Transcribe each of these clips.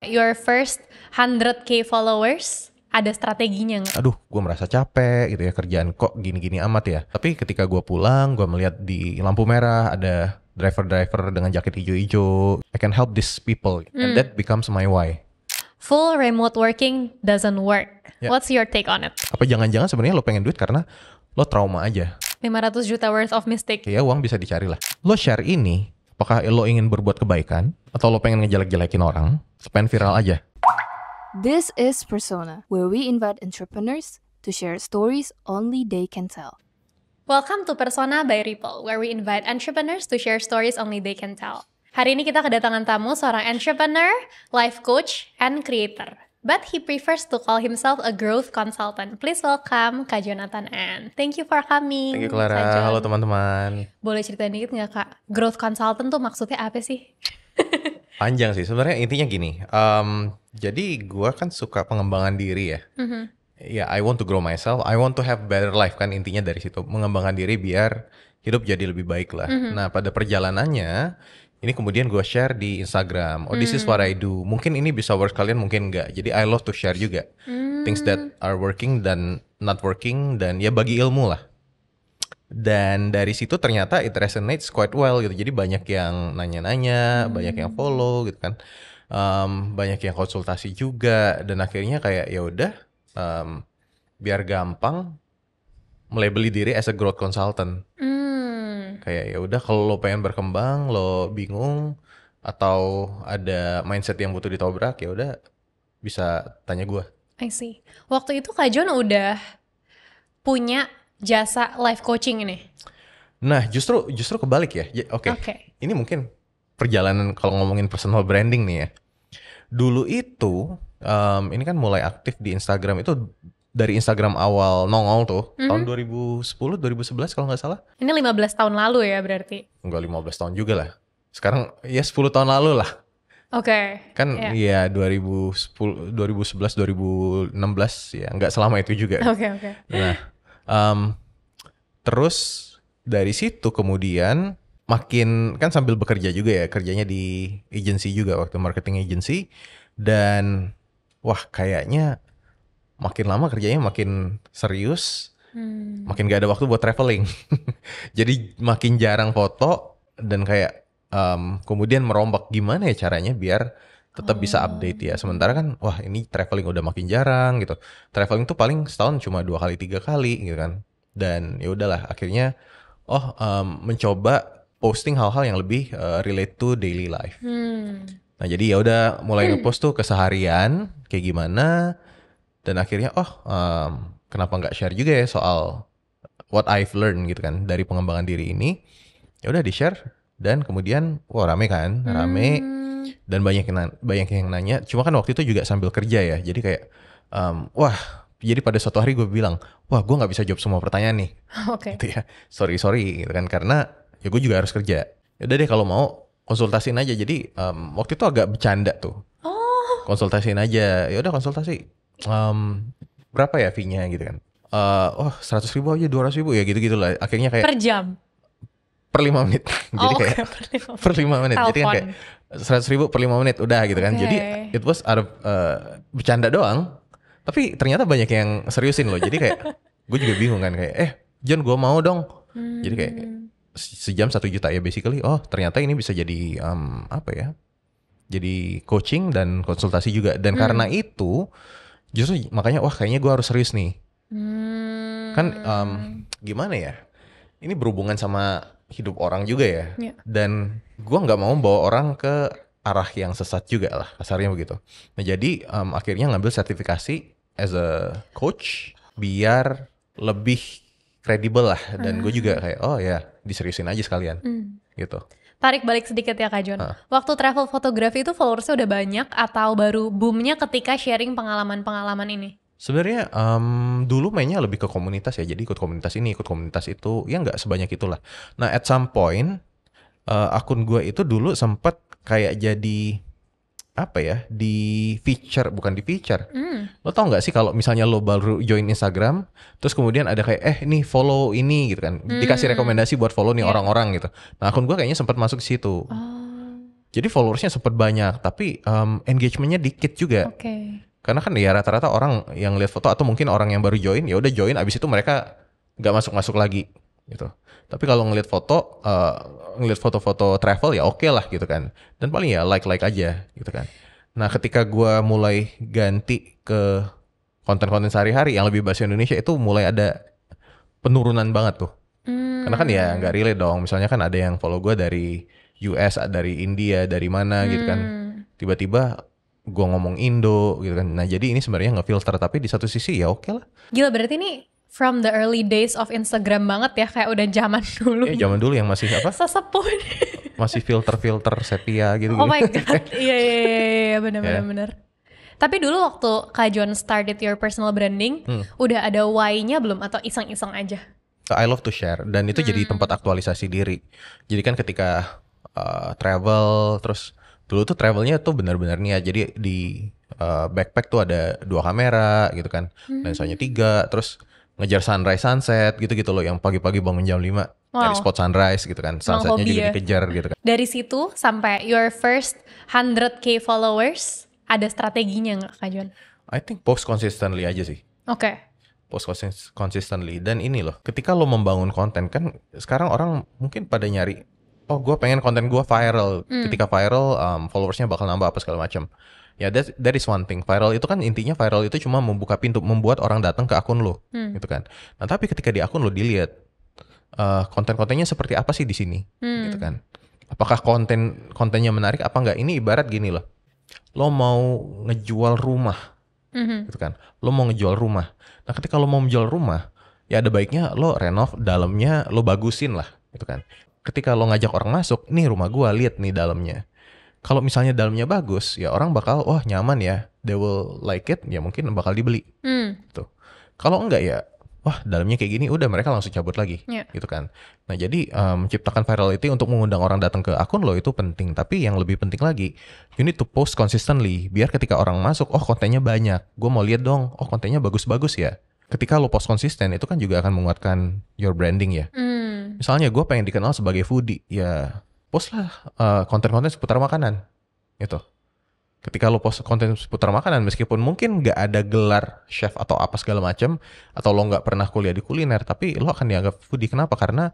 Your first 100k followers, ada strateginya nggak? Aduh, gue merasa capek gitu ya, kerjaan kok gini-gini amat ya. Tapi ketika gue pulang, gue melihat di lampu merah ada driver-driver dengan jaket hijau-hijau. I can help these people, and that becomes my why. Full remote working doesn't work. Ya. What's your take on it? Apa jangan-jangan sebenarnya lo pengen duit karena lo trauma aja? 500 juta worth of mistake. Ya uang bisa dicari lah. Lo share ini, apakah lo ingin berbuat kebaikan atau lo pengen ngejelek-jelekin orang? Pengen viral aja. This is Persona, where we invite entrepreneurs to share stories only they can tell. Welcome to Persona by Ripple, where we invite entrepreneurs to share stories only they can tell. Hari ini kita kedatangan tamu seorang entrepreneur, life coach, and creator. But he prefers to call himself a growth consultant. Please welcome Kak Jonathan Ann. Thank you for coming. Thank you Clara. Kak Jon. Halo teman-teman. Boleh ceritain dikit nggak Kak? Growth consultant tuh maksudnya apa sih? Panjang sih, sebenarnya intinya gini. Jadi gue kan suka pengembangan diri ya. Ya, I want to grow myself. I want to have better life kan intinya dari situ. Mengembangkan diri biar hidup jadi lebih baik lah. Nah pada perjalanannya, ini kemudian gue share di Instagram. Oh, this is what I do. Mungkin ini bisa work kalian, mungkin enggak. Jadi I love to share juga. Things that are working dan not working. Dan ya bagi ilmu lah. Dan dari situ ternyata it resonates quite well gitu. Jadi banyak yang nanya-nanya, banyak yang follow gitu kan. Banyak yang konsultasi juga. Dan akhirnya kayak ya udah biar gampang melabeli diri as a growth consultant. Kayak ya udah kalau lo pengen berkembang, lo bingung atau ada mindset yang butuh ditobrak, ya udah bisa tanya gue. I see. Waktu itu Kak Jon udah punya jasa life coaching ini. Nah, justru kebalik ya. Oke. Ini mungkin perjalanan kalau ngomongin personal branding nih ya. Dulu itu ini kan mulai aktif di Instagram itu dari Instagram awal nongol tuh tahun 2010 2011 kalau nggak salah. Ini 15 tahun lalu ya berarti. Enggak 15 tahun juga lah. Sekarang ya 10 tahun lalu lah. Oke. Kan ya 2011 2016 ya nggak selama itu juga. Oke. Nah, terus dari situ kemudian makin kan sambil bekerja juga ya, kerjanya di agency juga waktu marketing agency, dan wah kayaknya makin lama kerjanya makin serius, makin gak ada waktu buat traveling. Jadi makin jarang foto dan kayak kemudian merombak gimana ya caranya biar tetap bisa update ya. Sementara kan wah ini traveling udah makin jarang gitu. Traveling tuh paling setahun cuma 2 kali 3 kali gitu kan. Dan ya udahlah akhirnya mencoba posting hal-hal yang lebih relate to daily life. Nah jadi ya udah mulai ngepost tuh keseharian kayak gimana, dan akhirnya kenapa nggak share juga ya soal what I've learned gitu kan dari pengembangan diri ini. Ya udah di share dan kemudian wah rame dan banyak yang nanya. Cuma kan waktu itu juga sambil kerja ya, jadi kayak jadi pada suatu hari gue bilang, wah gue nggak bisa jawab semua pertanyaan nih. Oke. Gitu ya, sorry gitu kan, karena ya gue juga harus kerja. Yaudah deh kalau mau konsultasiin aja. Jadi waktu itu agak bercanda tuh. Konsultasiin aja, ya udah konsultasi. Berapa ya fee-nya gitu kan? 100.000 aja, 200.000 ya gitu lah. Akhirnya kayak Per jam? per 5 menit. Jadi kayak per 5 menit. Jadi kan kayak 100.000 per 5 menit udah gitu kan. Jadi it was out of bercanda doang. Tapi ternyata banyak yang seriusin loh. Jadi kayak gue juga bingung kan kayak Jon gue mau dong. Jadi kayak sejam 1 juta ya basically. Oh ternyata ini bisa jadi apa ya? Jadi coaching dan konsultasi juga. Dan karena itu justru makanya wah kayaknya gue harus serius nih. Kan gimana ya? Ini berhubungan sama hidup orang juga ya. Dan gue nggak mau bawa orang ke arah yang sesat juga lah, kasarnya begitu. Nah jadi akhirnya ngambil sertifikasi as a coach biar lebih kredibel lah. Dan gue juga kayak oh ya diseriusin aja sekalian gitu. Tarik balik sedikit ya Kak Jon. Waktu travel fotografi itu followersnya udah banyak atau baru boomnya ketika sharing pengalaman-pengalaman ini? Sebenarnya dulu mainnya lebih ke komunitas ya. Jadi ikut komunitas ini, ikut komunitas itu. Ya nggak sebanyak itulah. Nah at some point akun gue itu dulu sempet kayak jadi apa ya, di feature, bukan di feature. Lo tau nggak sih kalau misalnya lo baru join Instagram, terus kemudian ada kayak ini follow ini gitu kan, dikasih rekomendasi buat follow nih orang-orang gitu. Nah akun gue kayaknya sempat masuk ke situ. Jadi followersnya sempet banyak, tapi engagementnya dikit juga. Oke. Karena kan ya rata-rata orang yang lihat foto atau mungkin orang yang baru join, ya udah join, abis itu mereka nggak masuk lagi gitu. Tapi kalau ngelihat foto, ngelihat foto-foto travel ya oke lah gitu kan. Dan paling ya like aja gitu kan. Nah ketika gue mulai ganti ke konten-konten sehari-hari yang lebih bahasa Indonesia, itu mulai ada penurunan banget tuh. Karena kan ya nggak relate dong. Misalnya kan ada yang follow gue dari US, dari India, dari mana gitu kan. Tiba-tiba gue ngomong Indo gitu kan. Nah jadi ini sebenarnya ngefilter, tapi di satu sisi ya oke lah. Gila, berarti ini from the early days of Instagram banget ya, kayak udah zaman dulu. Zaman dulu yang masih apa? Sesepuh. Masih filter sepia gitu. Oh my god, iya benar. Tapi dulu waktu Kak John started your personal branding, udah ada why-nya belum atau iseng-iseng aja? I love to share, dan itu jadi tempat aktualisasi diri. Jadi kan ketika travel, terus dulu tuh travelnya tuh benar-benar niat. Jadi di backpack tuh ada 2 kamera gitu kan, lensanya 3, terus ngejar sunrise sunset gitu-gitu loh, yang pagi-pagi bangun jam 5 dari spot sunrise gitu kan, sunsetnya juga dikejar gitu kan. Dari situ sampai your first 100k followers, ada strateginya nggak Kak John? I think post consistently aja sih. Oke. Post consistently. Dan ini loh, ketika lo membangun konten kan, sekarang orang mungkin pada nyari, oh gue pengen konten gue viral. Ketika viral, followersnya bakal nambah apa segala macam. Ya that is one thing. Viral itu kan intinya, viral itu cuma membuka pintu, membuat orang datang ke akun lo, gitu kan. Nah tapi ketika di akun lo dilihat konten-kontennya seperti apa sih di sini, gitu kan. Apakah kontennya menarik apa enggak? Ini ibarat gini loh. Lo mau ngejual rumah, gitu kan. Lo mau ngejual rumah. Nah ketika lo mau menjual rumah, ya ada baiknya lo renov dalamnya, lo bagusin lah, gitu kan. Ketika lo ngajak orang masuk, nih rumah gua, lihat nih dalamnya. Kalau misalnya dalamnya bagus, ya orang bakal, wah nyaman ya, they will like it, ya mungkin bakal dibeli. Tuh. Kalau enggak ya, wah dalamnya kayak gini, udah mereka langsung cabut lagi, gitu kan. Nah jadi menciptakan virality untuk mengundang orang datang ke akun lo itu penting. Tapi yang lebih penting lagi, you need to post consistently, biar ketika orang masuk, oh kontennya banyak, gue mau lihat dong, oh kontennya bagus-bagus ya. Ketika lo post konsisten, itu kan juga akan menguatkan your branding ya. Misalnya gue pengen dikenal sebagai foodie, ya post lah konten-konten seputar makanan gitu. Ketika lo post konten seputar makanan, meskipun mungkin nggak ada gelar chef atau apa segala macam, atau lo nggak pernah kuliah di kuliner, tapi lo akan dianggap foodie. Kenapa? Karena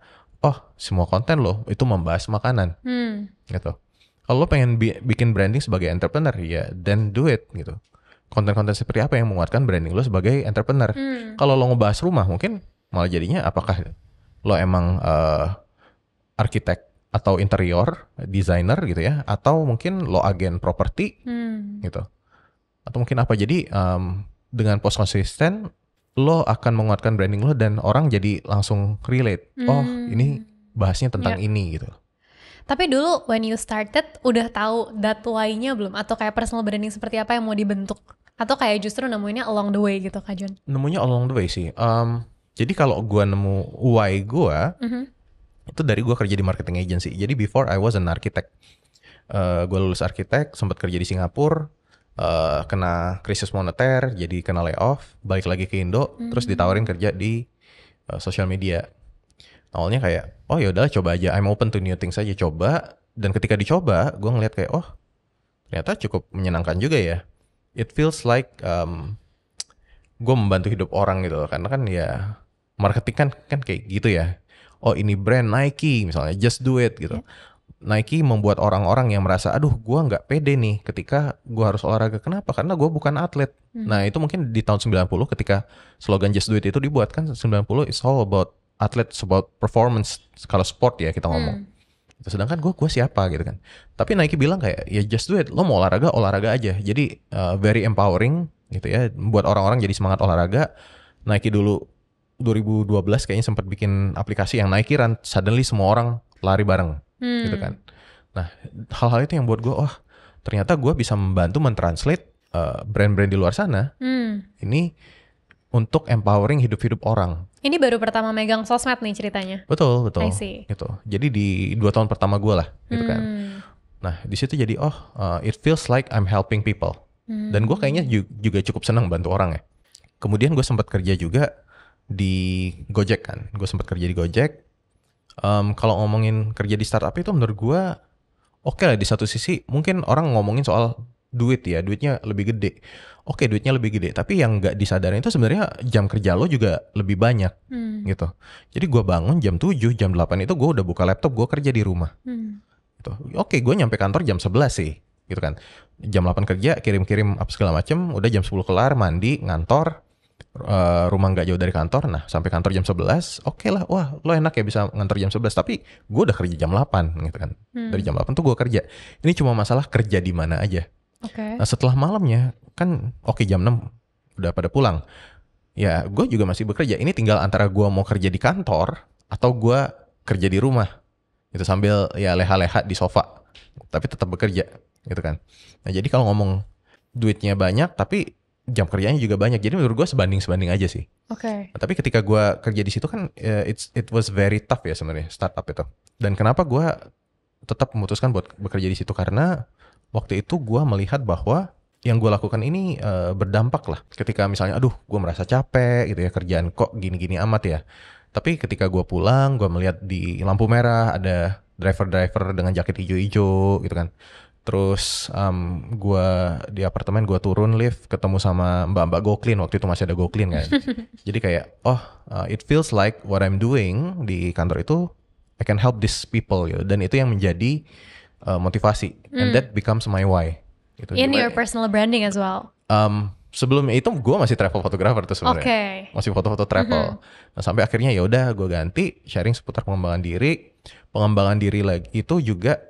semua konten lo itu membahas makanan, gitu. Kalau lo pengen bikin branding sebagai entrepreneur, ya then do it gitu. Konten-konten seperti apa yang menguatkan branding lo sebagai entrepreneur? Kalau lo ngebahas rumah, mungkin malah jadinya apakah lo emang arsitek atau interior designer gitu ya, atau mungkin lo agen properti gitu, atau mungkin apa. Jadi dengan post konsisten lo akan menguatkan branding lo, dan orang jadi langsung relate, oh ini bahasnya tentang ini gitu. Tapi dulu when you started udah tahu that why-nya belum, atau kayak personal branding seperti apa yang mau dibentuk, atau kayak justru nemuinnya along the way gitu Kak John? Nemunya along the way sih. Jadi kalau gue nemu why gue, itu dari gue kerja di marketing agency. Jadi before I was an architect. Gue lulus arsitek, sempat kerja di Singapura, kena krisis moneter, jadi kena layoff, balik lagi ke Indo, terus ditawarin kerja di social media. Awalnya kayak, oh yaudah coba aja, I'm open to new things aja, coba. Dan ketika dicoba, gue ngeliat kayak, oh ternyata cukup menyenangkan juga ya. It feels like gue membantu hidup orang gitu. Karena kan ya marketing kan kayak gitu ya. Oh ini brand Nike misalnya, just do it gitu. Nike membuat orang-orang yang merasa, aduh gue gak pede nih ketika gue harus olahraga. Kenapa? Karena gue bukan atlet. Nah itu mungkin di tahun 90 ketika slogan just do it itu dibuat kan, 90 it's all about atlet, it's about performance. Kalau sport ya kita ngomong. Sedangkan gue siapa gitu kan. Tapi Nike bilang kayak, ya just do it. Lo mau olahraga aja. Jadi very empowering gitu ya. Buat orang-orang jadi semangat olahraga. Nike dulu 2012 kayaknya sempat bikin aplikasi yang Nike Run, suddenly semua orang lari bareng, gitu kan. Nah, hal-hal itu yang buat gue, ternyata gue bisa membantu mentranslate brand-brand di luar sana, ini untuk empowering hidup-hidup orang. Ini baru pertama megang sosmed nih ceritanya? Betul. Gitu. Jadi di 2 tahun pertama gue lah, gitu kan. Nah, di situ jadi, it feels like I'm helping people. Dan gue kayaknya juga cukup senang bantu orang ya. Kemudian gue sempat kerja juga di Gojek kan. Gue sempat kerja di Gojek. Kalau ngomongin kerja di startup itu menurut gue Oke lah, di satu sisi mungkin orang ngomongin soal duit ya, duitnya lebih gede. Oke, duitnya lebih gede, tapi yang nggak disadarin itu sebenarnya jam kerja lo juga lebih banyak gitu. Jadi gue bangun jam 7, jam 8 itu gue udah buka laptop, gue kerja di rumah. Gitu. Oke, gue nyampe kantor jam 11 sih, gitu kan. Jam 8 kerja, kirim-kirim apa segala macem, udah jam 10 kelar, mandi, ngantor, rumah nggak jauh dari kantor. Nah, sampai kantor jam 11, oke lah, wah lo enak ya bisa ngantor jam 11, tapi gue udah kerja jam 8 gitu kan. Dari jam 8 tuh gue kerja. Ini cuma masalah kerja di mana aja. Nah, setelah malamnya kan jam 6 udah pada pulang. Ya, gue juga masih bekerja. Ini tinggal antara gue mau kerja di kantor atau gue kerja di rumah. Itu sambil ya leha-leha di sofa, tapi tetap bekerja gitu kan. Nah, jadi kalau ngomong duitnya banyak tapi jam kerjanya juga banyak, jadi menurut gue sebanding aja sih. Nah, tapi ketika gue kerja di situ kan it was very tough ya sebenarnya startup itu. Dan kenapa gue tetap memutuskan buat bekerja di situ, karena waktu itu gue melihat bahwa yang gue lakukan ini berdampak lah. Ketika misalnya gue merasa capek gitu ya, kerjaan kok gini-gini amat ya. Tapi ketika gue pulang, gue melihat di lampu merah ada driver dengan jaket hijau-hijau gitu kan. Terus gue di apartemen, gue turun lift, ketemu sama mbak-mbak GoClean, waktu itu masih ada GoClean kan. Jadi kayak, it feels like what I'm doing di kantor itu, I can help these people gitu. Dan itu yang menjadi motivasi. And that becomes my why. Gitu. In your personal branding as well. Sebelumnya itu gue masih travel photographer tuh sebenarnya, masih foto-foto travel. Nah, sampai akhirnya ya udah gue ganti sharing seputar pengembangan diri lagi itu juga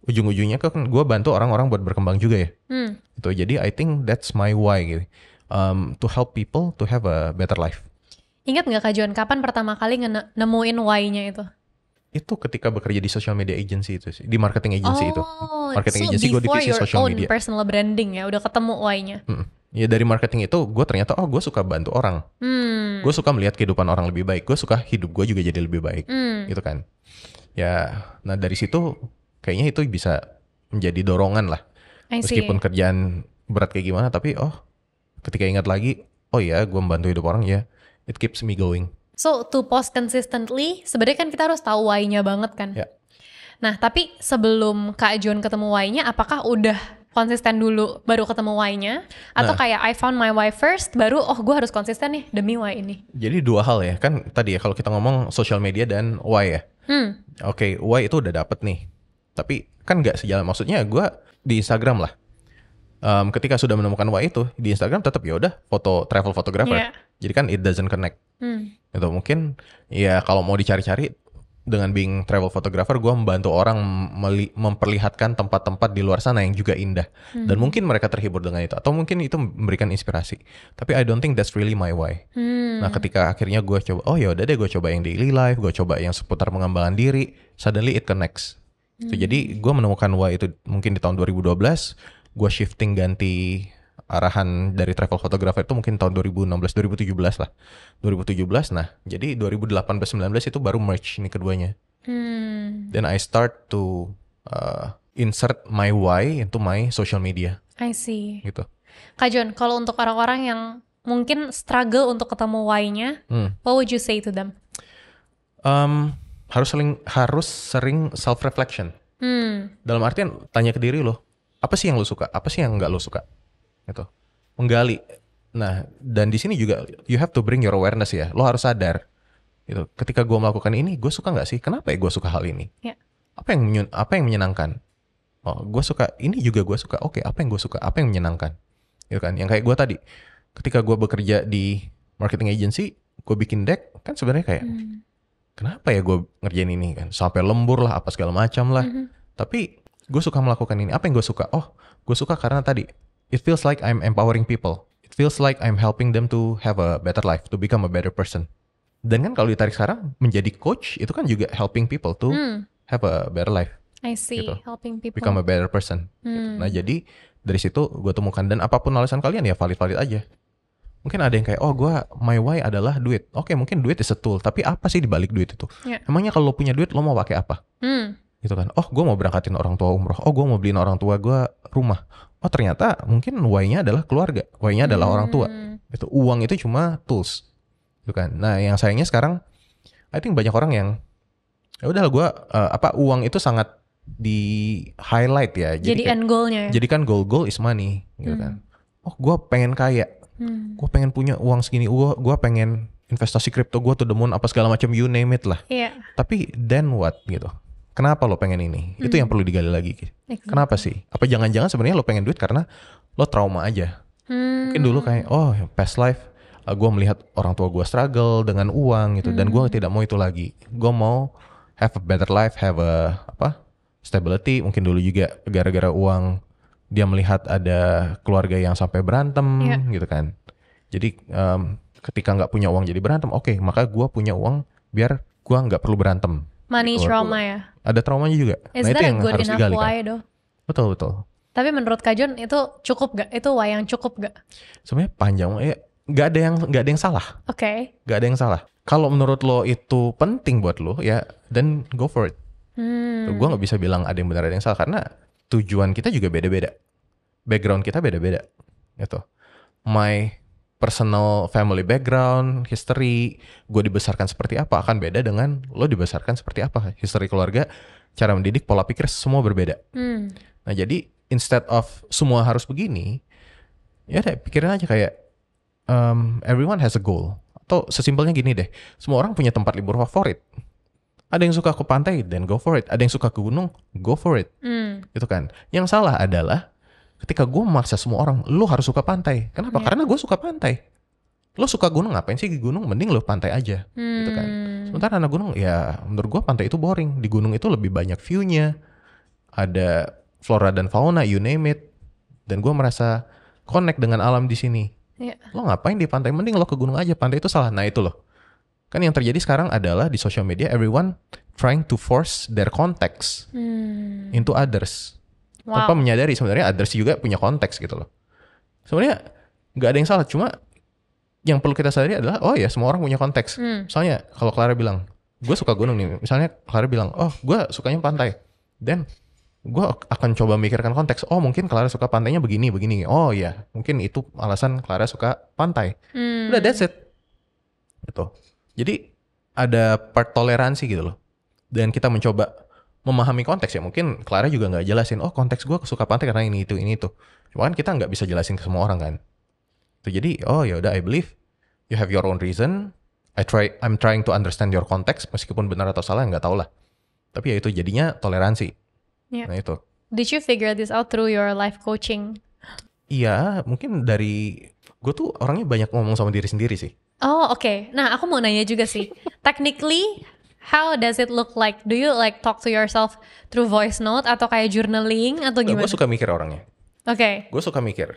ujung-ujungnya kan gue bantu orang-orang buat berkembang juga ya. Gitu. Jadi I think that's my why gitu, to help people to have a better life. Ingat nggak Kak John, kapan pertama kali nemuin why-nya itu? Itu ketika bekerja di social media agency itu sih, di marketing agency itu. Marketing agency gue divisi social media. Before your own personal branding ya, udah ketemu why-nya. Ya dari marketing itu gue ternyata gue suka bantu orang. Gue suka melihat kehidupan orang lebih baik. Gue suka hidup gue juga jadi lebih baik. Gitu kan. Ya, nah dari situ kayaknya itu bisa menjadi dorongan lah. Meskipun kerjaan berat kayak gimana, tapi ketika ingat lagi, ya gue membantu hidup orang ya, it keeps me going. So to post consistently, sebenarnya kan kita harus tahu why-nya banget kan. Ya. Nah, tapi sebelum Kak John ketemu why-nya, apakah udah konsisten dulu baru ketemu why-nya? Atau kayak I found my why first, baru gue harus konsisten nih demi why ini? Jadi dua hal ya, kan tadi ya kalau kita ngomong social media dan why ya. Oke, why itu udah dapet nih. Tapi kan gak sejalan, maksudnya gue di Instagram lah. Ketika sudah menemukan why itu, di Instagram tetap ya udah foto travel photographer. Jadi kan it doesn't connect. Gitu, mungkin ya kalau mau dicari-cari, dengan being travel photographer, gue membantu orang memperlihatkan tempat-tempat di luar sana yang juga indah. Dan mungkin mereka terhibur dengan itu. Atau mungkin itu memberikan inspirasi. Tapi I don't think that's really my why. Nah ketika akhirnya gue coba, ya udah deh gue coba yang daily life, gue coba yang seputar pengembangan diri, suddenly it connects. Jadi gue menemukan why itu mungkin di tahun 2012, gue shifting ganti arahan dari travel photographer itu mungkin tahun 2016-2017 lah. 2017, nah jadi 2018-19 itu baru merge ini keduanya. Then I start to insert my why into my social media. I see. Gitu. Kak John, kalau untuk orang-orang yang mungkin struggle untuk ketemu why-nya, what would you say to them? Harus sering self-reflection. Dalam artian tanya ke diri lo, apa sih yang lo suka, apa sih yang nggak lo suka? Gitu. Menggali. Nah, dan di sini juga you have to bring your awareness ya. Lo harus sadar. Gitu. Ketika gue melakukan ini, gue suka nggak sih? Kenapa ya gue suka hal ini? Yeah. Apa yang menyenangkan? Gue suka ini juga gue suka. Oke, apa yang gue suka? Apa yang menyenangkan? Gitu kan? Yang kayak gue tadi. Ketika gue bekerja di marketing agency, gue bikin deck kan sebenarnya kayak kenapa ya gue ngerjain ini kan? Sampai lembur lah, apa segala macam lah. Tapi gue suka melakukan ini. Apa yang gue suka? Gue suka karena tadi it feels like I'm empowering people. It feels like I'm helping them to have a better life, to become a better person. Dan kan kalau ditarik sekarang, menjadi coach itu kan juga helping people to have a better life. I see, gitu. Helping people. Become a better person. Gitu. Nah jadi dari situ gue temukan, dan apapun alasan kalian ya valid-valid aja. Mungkin ada yang kayak, my why adalah duit. Oke, mungkin duit is a tool, tapi apa sih dibalik duit itu? Yeah. Emangnya kalau lo punya duit, lo mau pakai apa? Gitu kan. Gue mau berangkatin orang tua umroh. Gue mau beliin orang tua gue rumah. Ternyata mungkin why-nya adalah keluarga. Why-nya adalah orang tua. Itu uang itu cuma tools. Gitu kan. Nah, yang sayangnya sekarang I think banyak orang yang ya udahlah gue uang itu sangat di highlight ya. Jadi kayak- end goalnya ya. Jadi kan goal is money gitu kan. Oh gue pengen kaya, gue pengen punya uang segini, gue pengen investasi kripto gue to the moon apa segala macam, you name it lah. Iya. Tapi then what gitu? Kenapa lo pengen ini? Itu yang perlu digali lagi. Kenapa sih? Apa jangan-jangan sebenarnya lo pengen duit karena lo trauma aja? Mungkin dulu kayak past life gue melihat orang tua gue struggle dengan uang gitu, dan gue tidak mau itu lagi. Gue mau have a better life, have a stability. Mungkin dulu juga gara-gara uang dia melihat ada keluarga yang sampai berantem gitu kan. Jadi ketika nggak punya uang jadi berantem, oke, maka gue punya uang biar gue nggak perlu berantem. Money trauma ya. Ada traumanya juga. Is Nah that itu a yang good harus enough digali why kan. though? Betul. Tapi menurut Kak John itu cukup gak? Itu why yang cukup gak? Sebenarnya panjang ya. Nggak ada yang salah. Oke. Nggak ada yang salah. Kalau menurut lo itu penting buat lo ya, then go for it. Gue nggak bisa bilang ada yang benar ada yang salah karena tujuan kita juga beda-beda. Background kita beda-beda. Gitu. My personal family background, history, gue dibesarkan seperti apa akan beda dengan lo dibesarkan seperti apa. History keluarga, cara mendidik, pola pikir semua berbeda. Nah jadi instead of semua harus begini, ya deh pikirin aja kayak everyone has a goal. Atau sesimpelnya gini deh, semua orang punya tempat libur favorit. Ada yang suka ke pantai, then go for it. Ada yang suka ke gunung, go for it. Gitu kan. Yang salah adalah ketika gue memaksa semua orang, lo harus suka pantai. Kenapa? Karena gue suka pantai. Lo suka gunung, ngapain sih di gunung? Mending lo pantai aja. Gitu kan. Sementara anak gunung, ya menurut gue pantai itu boring. Di gunung itu lebih banyak view-nya. Ada flora dan fauna, you name it. Dan gue merasa connect dengan alam di sini. Lo ngapain di pantai? Mending lo ke gunung aja. Pantai itu salah. Nah itu loh. Kan yang terjadi sekarang adalah di social media, everyone trying to force their context into others. Tanpa menyadari sebenarnya others juga punya konteks gitu loh. Sebenarnya nggak ada yang salah, cuma yang perlu kita sadari adalah oh ya semua orang punya konteks. Misalnya kalau Clara bilang gue suka gunung nih, misalnya Clara bilang oh gue sukanya pantai, dan gue akan coba mikirkan konteks. Oh mungkin Clara suka pantainya begini. Oh ya mungkin itu alasan Clara suka pantai. Udah that's it. Gitu. Jadi ada part toleransi gitu loh. Dan kita mencoba memahami konteks ya. Mungkin Clara juga nggak jelasin, oh konteks gue suka pantai karena ini itu. Cuma kan kita nggak bisa jelasin ke semua orang kan. Jadi oh ya udah I believe you have your own reason. I'm trying to understand your context. Meskipun benar atau salah nggak tahu lah. Tapi ya itu jadinya toleransi. Nah itu. Did you figure this out through your life coaching? Iya, mungkin dari gue tuh orangnya banyak ngomong sama diri sendiri sih. Oh oke. Nah aku mau nanya juga sih. Technically, how does it look like? Do you like talk to yourself through voice note atau kayak journaling atau gimana? Gue suka mikir orangnya. Oke. Gue suka mikir.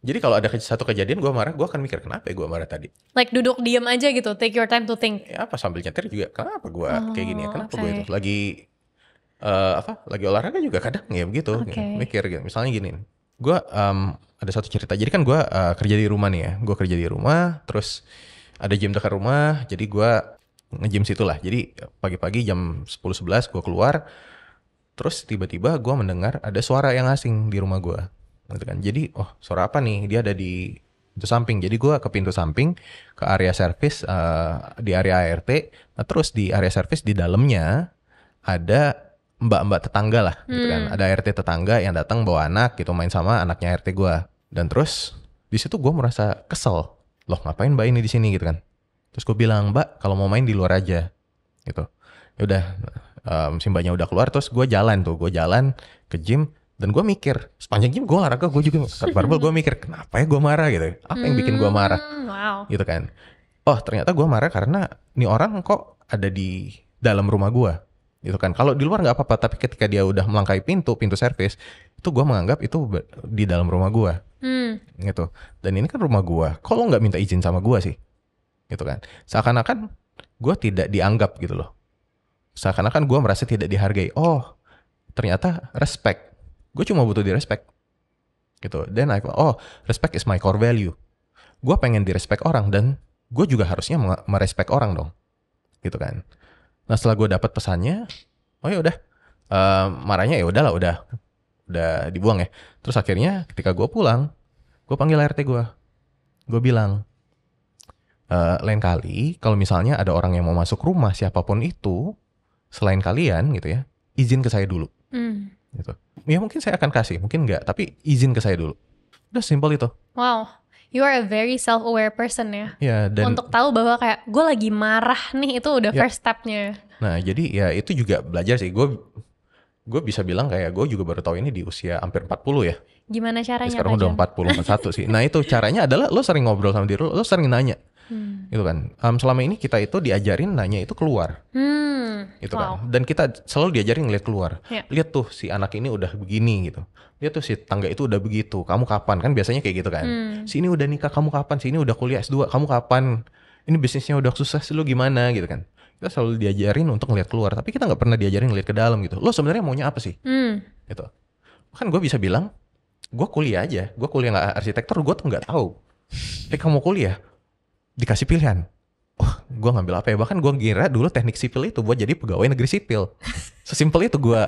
Jadi kalau ada satu kejadian gue marah, gue akan mikir kenapa ya gue marah tadi. Like duduk diam aja gitu, take your time to think. Ya apa sambil nyetir juga, kenapa gue kayak gini ya, kenapa gue itu lagi olahraga juga kadang ya begitu, gitu. Mikir gitu. Misalnya gini, gue ada satu cerita. Jadi kan gue kerja di rumah nih ya, gue kerja di rumah, terus ada gym dekat rumah, jadi gue nge-gym situ lah. Jadi pagi-pagi jam 10-11 gue keluar, terus tiba-tiba gue mendengar ada suara yang asing di rumah gue. Gitu kan. Jadi suara apa nih? Dia ada di pintu samping. Jadi gue ke pintu samping, ke area service di area ART. Nah terus di area service di dalamnya ada mbak-mbak tetangga lah, gitu kan. Ada ART tetangga yang datang bawa anak gitu, main sama anaknya ART gue. Dan terus di situ gue merasa kesel. Loh ngapain mbak ini di sini gitu kan? Terus gue bilang mbak kalau mau main di luar aja, gitu. Ya udah si mbaknya udah keluar, terus gue jalan ke gym. Dan gue mikir, sepanjang gym gue olahraga, gue juga angkat barbel, gue mikir kenapa ya gue marah gitu. Apa yang bikin gue marah? Gitu kan. Oh ternyata gue marah karena nih orang kok ada di dalam rumah gue. Gitu kan. Kalau di luar gak apa-apa, tapi ketika dia udah melangkahi pintu servis, itu gue menganggap itu di dalam rumah gue. Gitu. Dan ini kan rumah gue, kok lo gak minta izin sama gue sih? Gitu kan. Seakan-akan gue tidak dianggap gitu loh. Seakan-akan gue merasa tidak dihargai. Oh ternyata respect. Gue cuma butuh di-respect. Gitu. Dan respect is my core value. Gue pengen di-respect orang dan gue juga harusnya merespect orang dong. Gitu kan. Nah setelah gue dapat pesannya, oh ya udah, marahnya ya udahlah, udah dibuang ya. Terus akhirnya ketika gue pulang, gue panggil RT gue. Gue bilang, lain kali kalau misalnya ada orang yang mau masuk rumah siapapun itu, selain kalian gitu ya, izin ke saya dulu. Gitu. Ya mungkin saya akan kasih, mungkin enggak, tapi izin ke saya dulu. Udah simpel itu. Wow, you are a very self-aware person ya. Ya, dan untuk tahu bahwa kayak gue lagi marah nih, itu udah first stepnya. Nah, jadi ya itu juga belajar sih. Gue bisa bilang kayak gue juga baru tahu ini di usia hampir 40 ya. Gimana caranya? Sekarang udah 40, 41 sih. Nah, itu caranya adalah lo sering ngobrol sama diri lo sering nanya. Gitu kan. Selama ini kita itu diajarin nanya itu keluar. Gitu kan. Dan kita selalu diajarin ngeliat keluar. Lihat tuh si anak ini udah begini gitu. Lihat tuh si tangga itu udah begitu. Kamu kapan? Kan biasanya kayak gitu kan. Si ini udah nikah, kamu kapan? Si ini udah kuliah S2, kamu kapan? Ini bisnisnya udah sukses, lu gimana gitu kan. Kita selalu diajarin untuk ngeliat keluar, tapi kita nggak pernah diajarin ngeliat ke dalam gitu. Lo sebenarnya maunya apa sih? Gitu. Kan gue bisa bilang, gue kuliah aja. Gue kuliah nggak arsitektur, gue tuh nggak tahu. Kamu kuliah, dikasih pilihan. Gue ngambil apa ya? Bahkan gue kira dulu teknik sipil itu buat jadi pegawai negeri sipil. Sesimpel itu gue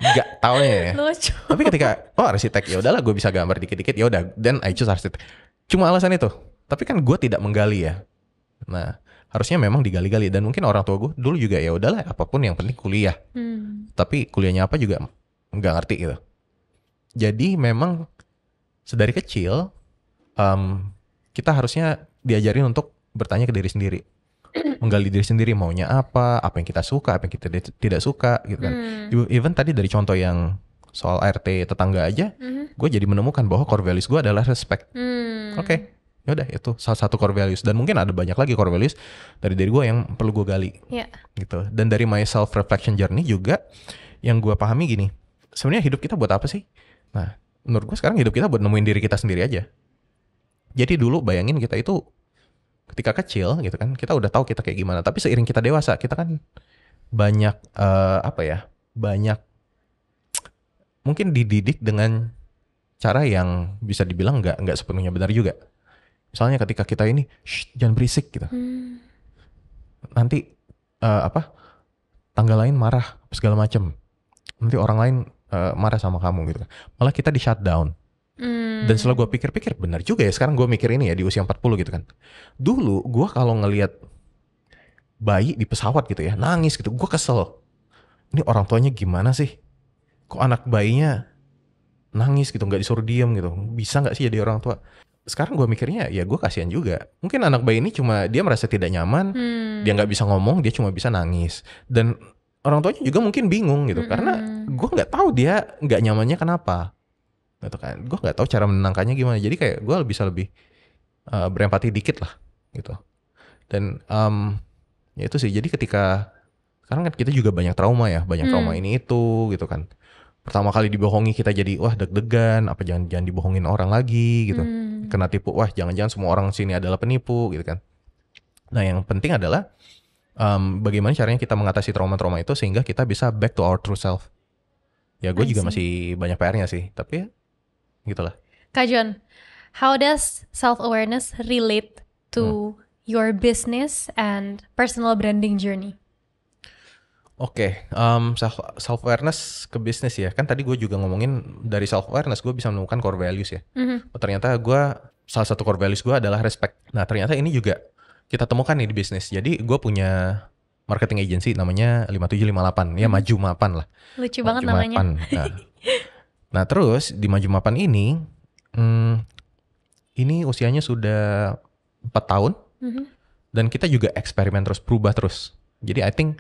nggak taunya ya. Lucu. Tapi ketika arsitek, ya udahlah gue bisa gambar dikit-dikit, ya udah. Then I choose arsitek. Cuma alasan itu. Tapi kan gue tidak menggali ya. Nah, harusnya memang digali-gali. Dan mungkin orang tua gue dulu juga ya udahlah, apapun yang penting kuliah. Tapi kuliahnya apa juga nggak ngerti gitu. Jadi memang sedari kecil kita harusnya diajarin untuk bertanya ke diri sendiri, menggali diri sendiri maunya apa yang kita suka, apa yang kita tidak suka gitu kan. Even tadi dari contoh yang soal RT tetangga aja, gue jadi menemukan bahwa core values gue adalah respect. Oke. Yaudah itu salah satu core values, dan mungkin ada banyak lagi core values dari diri gue yang perlu gue gali. Gitu. Dan dari my self reflection journey juga yang gue pahami gini, sebenarnya hidup kita buat apa sih? Nah, menurut gue sekarang hidup kita buat nemuin diri kita sendiri aja. Jadi dulu bayangin kita itu ketika kecil gitu kan, kita udah tahu kita kayak gimana. Tapi seiring kita dewasa, kita kan banyak banyak mungkin dididik dengan cara yang bisa dibilang nggak sepenuhnya benar juga. Misalnya ketika kita ini, jangan berisik gitu. Nanti tangga lain marah segala macam. Nanti orang lain marah sama kamu gitu kan. Malah kita di shutdown. Dan setelah gue pikir-pikir, benar juga ya, sekarang gue mikir ini ya di usia 40 gitu kan. Dulu gue kalau ngelihat bayi di pesawat gitu ya, nangis gitu, gue kesel. Ini orang tuanya gimana sih? Kok anak bayinya nangis gitu, gak disuruh diem gitu. Bisa gak sih jadi orang tua? Sekarang gue mikirnya ya gue kasihan juga. Mungkin anak bayi ini cuma dia merasa tidak nyaman, dia gak bisa ngomong, dia cuma bisa nangis. Dan orang tuanya juga mungkin bingung gitu, karena gue gak tahu dia gak nyamannya kenapa. Gitu kan. Gue gak tahu cara menenangkannya gimana. Jadi kayak gue bisa lebih berempati dikit lah gitu. Dan ya itu sih. Jadi ketika sekarang kan kita juga banyak trauma ya, banyak trauma ini itu gitu kan. Pertama kali dibohongi kita jadi wah deg-degan, apa jangan dibohongin orang lagi gitu. Kena tipu, wah jangan-jangan semua orang sini adalah penipu gitu kan. Nah yang penting adalah bagaimana caranya kita mengatasi trauma-trauma itu sehingga kita bisa back to our true self. Ya gue juga masih banyak PR-nya sih, tapi ya gitulah. Kak John, how does self-awareness relate to your business and personal branding journey? Oke, self-awareness ke bisnis ya. Kan tadi gue juga ngomongin dari self-awareness gue bisa menemukan core values ya. Ternyata salah satu core values gue adalah respect. Nah ternyata ini juga kita temukan nih di bisnis. Jadi gue punya marketing agency namanya 5758. Ya Maju Mapan lah. Lucu Maju banget namanya. Nah terus di Maju Mapan ini usianya sudah 4 tahun. Dan kita juga eksperimen terus, berubah terus. Jadi I think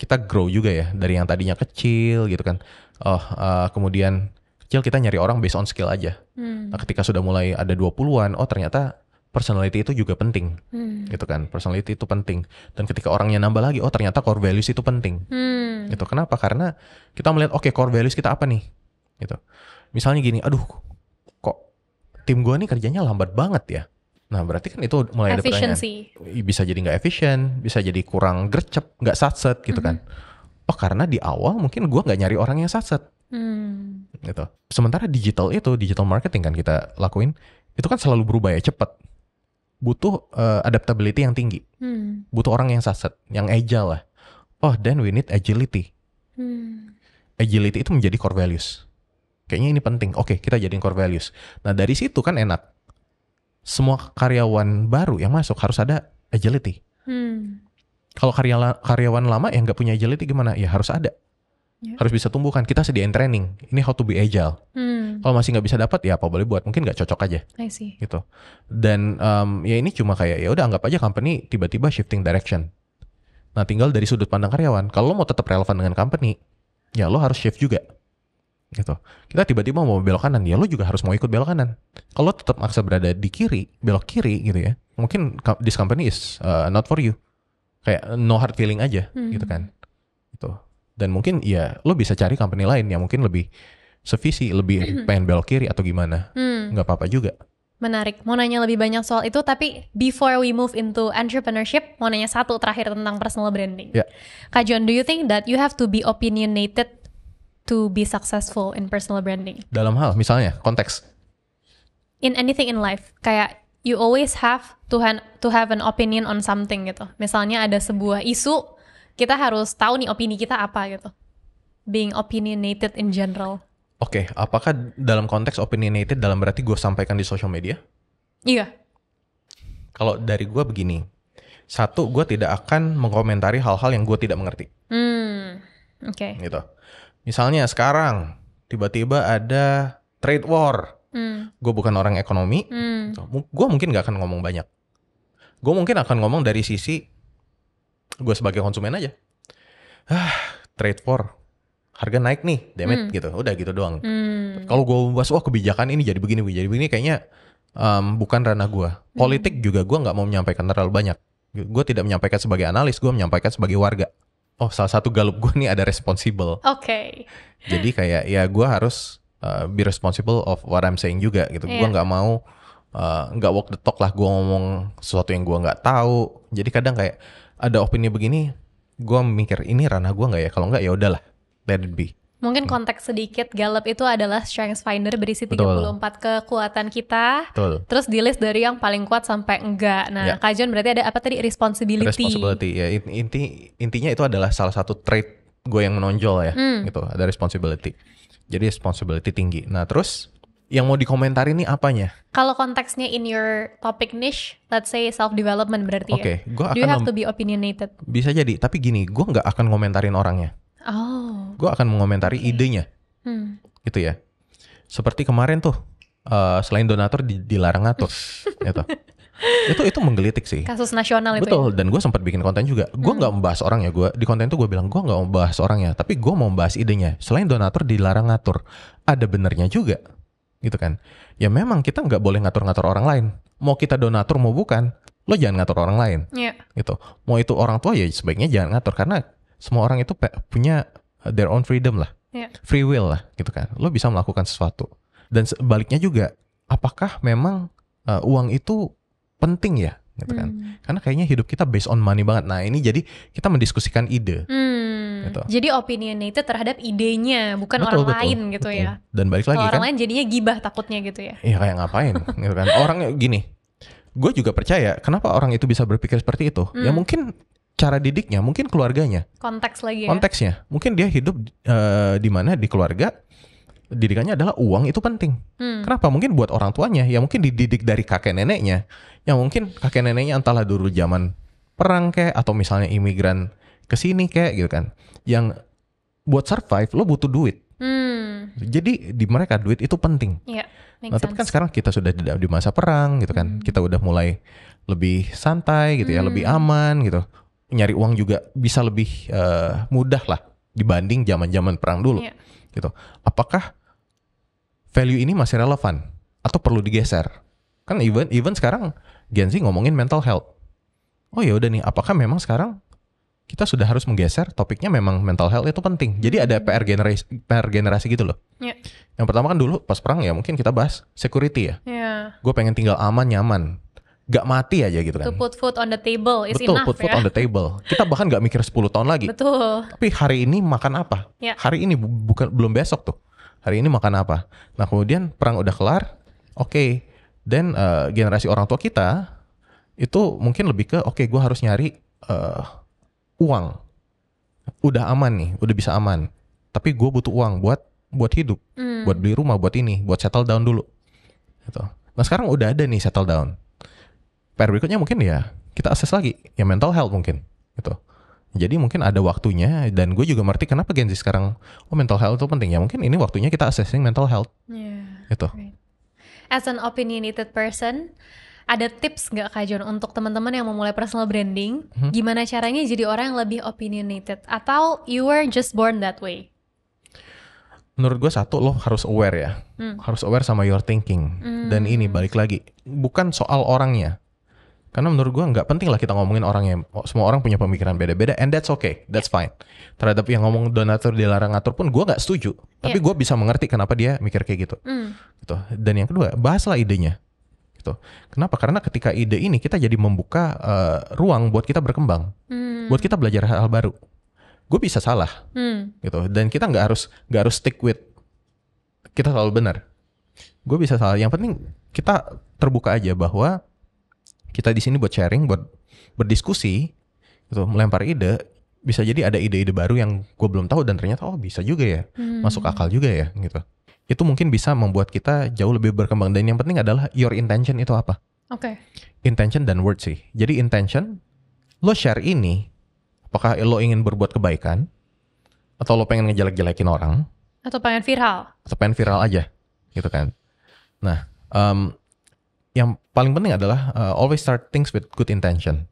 kita grow juga ya, dari yang tadinya kecil gitu kan. Kemudian kecil kita nyari orang based on skill aja. Nah ketika sudah mulai ada 20-an, ternyata personality itu juga penting. Gitu kan, personality itu penting. Dan ketika orangnya nambah lagi, ternyata core values itu penting. Gitu. Kenapa? Karena kita melihat core values kita apa nih? Gitu. Misalnya gini, aduh kok tim gue nih kerjanya lambat banget ya. Nah berarti kan itu mulai ada pertanyaan. Bisa jadi gak efisien, bisa jadi kurang gercep, gak satset gitu kan. Karena di awal mungkin gue gak nyari orang yang satset. Gitu. Sementara digital marketing kan kita lakuin, itu kan selalu berubah ya, cepat. Butuh adaptability yang tinggi. Butuh orang yang satset, yang agile lah. Then we need agility. Agility itu menjadi core values. Kayaknya ini penting. Oke, kita jadiin core values. Nah dari situ kan enak. Semua karyawan baru yang masuk harus ada agility. Kalau karyawan lama yang nggak punya agility gimana? Ya harus ada. Harus bisa tumbuh kan. Kita sediain training. Ini how to be agile. Kalau masih nggak bisa dapat ya apa boleh buat. Mungkin nggak cocok aja. I see. Gitu. Dan ya ini cuma kayak ya udah anggap aja company tiba-tiba shifting direction. Nah tinggal dari sudut pandang karyawan. Kalau lo mau tetap relevan dengan company, ya lo harus shift juga. Gitu. Kita tiba-tiba mau belok kanan, ya lo juga harus mau ikut belok kanan. Kalau tetap maksa berada di kiri, belok kiri gitu ya. Mungkin this company is not for you. Kayak no hard feeling aja gitu kan. Gitu. Dan mungkin ya lo bisa cari company lain yang mungkin lebih sevisi, lebih pengen belok kiri atau gimana. Nggak apa-apa juga. Menarik, mau nanya lebih banyak soal itu, tapi before we move into entrepreneurship, mau nanya satu terakhir tentang personal branding. Yeah. Kak John, do you think that you have to be opinionated to be successful in personal branding? Dalam hal, misalnya, konteks. In anything in life, kayak you always have to have an opinion on something gitu. Misalnya ada sebuah isu, kita harus tahu nih opini kita apa gitu. Being opinionated in general. Oke, apakah dalam konteks opinionated dalam berarti gue sampaikan di social media? Iya. Kalau dari gue begini, satu, gue tidak akan mengomentari hal-hal yang gue tidak mengerti. Oke. Gitu. Misalnya sekarang tiba-tiba ada trade war, gue bukan orang ekonomi, gue mungkin gak akan ngomong banyak. Gue mungkin akan ngomong dari sisi gue sebagai konsumen aja. Trade war. Harga naik nih, damn it, gitu. Udah gitu doang. Kalau gue bahas, wah kebijakan ini jadi begini, kayaknya bukan ranah gue. Politik juga gue nggak mau menyampaikan terlalu banyak. Gue tidak menyampaikan sebagai analis, gue menyampaikan sebagai warga. Oh, salah satu galup gue nih ada responsible. Oke. Jadi kayak ya gue harus be responsible of what I'm saying juga gitu. Gue nggak mau nggak walk the talk lah. Gue ngomong sesuatu yang gue nggak tahu. Jadi kadang kayak ada opini begini, gue mikir ini ranah gue nggak ya? Kalau nggak ya udahlah. Let it be. Mungkin konteks sedikit, Gallup itu adalah Strengths Finder berisi 34 kekuatan kita. Betul. Terus di list dari yang paling kuat sampai enggak. Nah, Kak John berarti ada apa tadi? Responsibility. Ya, intinya itu adalah salah satu trait gue yang menonjol ya. Gitu, ada responsibility. Jadi responsibility tinggi. Nah, terus yang mau dikomentari nih apanya? Kalau konteksnya in your topic niche, let's say self-development berarti ya. Do you have to be opinionated? Bisa jadi, tapi gini, gue nggak akan komentarin orangnya. Oh. Gue akan mengomentari idenya, gitu ya. Seperti kemarin tuh, selain donatur dilarang ngatur, gitu. Itu menggelitik sih. Kasus nasional itu. Betul. Dan gue sempat bikin konten juga. Gue nggak membahas orangnya. Gue di konten itu gue bilang gue nggak membahas orangnya, tapi gue mau membahas idenya. Selain donatur dilarang ngatur, ada benernya juga, gitu kan? Ya memang kita nggak boleh ngatur-ngatur orang lain. Mau kita donatur mau bukan, lo jangan ngatur orang lain, gitu. Mau itu orang tua ya sebaiknya jangan ngatur karena semua orang itu punya their own freedom lah, free will lah, gitu kan. Lo bisa melakukan sesuatu. Dan sebaliknya juga, apakah memang uang itu penting ya, gitu kan? Karena kayaknya hidup kita based on money banget. Nah ini jadi kita mendiskusikan ide. Gitu. Jadi opinionated terhadap idenya, bukan orang lain gitu ya. Dan balik lagi kalau kan, orang lain jadinya gibah takutnya gitu ya. Iya kayak ngapain, gitu kan? Orangnya gini, gue juga percaya kenapa orang itu bisa berpikir seperti itu. Ya mungkin cara didiknya, mungkin keluarganya. Konteks lagi ya. Konteksnya, mungkin dia hidup di mana di keluarga didikannya adalah uang itu penting. Kenapa? Mungkin buat orang tuanya, ya mungkin dididik dari kakek neneknya, yang mungkin kakek neneknya entahlah dulu zaman perang kayak atau misalnya imigran kesini kayak gitu kan, yang buat survive lo butuh duit. Jadi di mereka duit itu penting. Nah, tapi kan sekarang kita sudah di masa perang gitu kan, kita udah mulai lebih santai gitu ya, lebih aman gitu. Nyari uang juga bisa lebih mudah lah dibanding zaman-zaman perang dulu, gitu. Apakah value ini masih relevan atau perlu digeser? Kan even sekarang Gen Z ngomongin mental health. Oh ya udah nih, apakah memang sekarang kita sudah harus menggeser topiknya memang mental health itu penting? Jadi ada PR generasi gitu loh. Yang pertama kan dulu pas perang ya mungkin kita bahas security ya. Gue pengen tinggal aman nyaman. Gak mati aja gitu kan. To put food on the table is betul, enough put food ya. on the table. Kita bahkan gak mikir 10 tahun lagi. Betul. Tapi hari ini makan apa? Hari ini belum besok tuh. Hari ini makan apa? Nah kemudian perang udah kelar. Oke. Dan generasi orang tua kita itu mungkin lebih ke gue harus nyari uang. Udah aman nih, udah bisa aman. Tapi gue butuh uang buat hidup, buat beli rumah, buat ini, buat settle down dulu. Gitu. Nah sekarang udah ada nih settle down. PR berikutnya mungkin ya kita akses lagi ya mental health mungkin gitu. Jadi mungkin ada waktunya, dan gue juga ngerti kenapa Gen Z sekarang mental health itu penting ya. Mungkin ini waktunya kita assessing mental health. Itu. Right. As an opinionated person, ada tips nggak Kak John untuk teman-teman yang mau mulai personal branding? Gimana caranya jadi orang yang lebih opinionated? Atau you were just born that way? Menurut gue satu, lo harus aware ya. Harus aware sama your thinking. Dan ini balik lagi, bukan soal orangnya. Karena menurut gue nggak penting lah kita ngomongin orangnya. Semua orang punya pemikiran beda-beda, and that's okay, that's fine. Terhadap yang ngomong donatur dilarang ngatur pun gue nggak setuju. Tapi gue bisa mengerti kenapa dia mikir kayak gitu. Gitu. Dan yang kedua, bahaslah idenya. Gitu. Kenapa? Karena ketika ide ini kita jadi membuka ruang buat kita berkembang, buat kita belajar hal-hal baru. Gue bisa salah, gitu. Dan kita nggak harus stick with kita selalu benar. Gue bisa salah. Yang penting kita terbuka aja bahwa kita di sini buat sharing, buat berdiskusi, gitu, melempar ide. Bisa jadi ada ide-ide baru yang gue belum tahu dan ternyata bisa juga ya, masuk akal juga ya, gitu. Itu mungkin bisa membuat kita jauh lebih berkembang. Dan yang penting adalah your intention itu apa. Intention dan word sih. Jadi intention, lo share ini, apakah lo ingin berbuat kebaikan, atau lo pengen ngejelek-jelekin orang, atau pengen viral. Atau pengen viral aja, gitu kan. Nah, yang paling penting adalah always start things with good intention,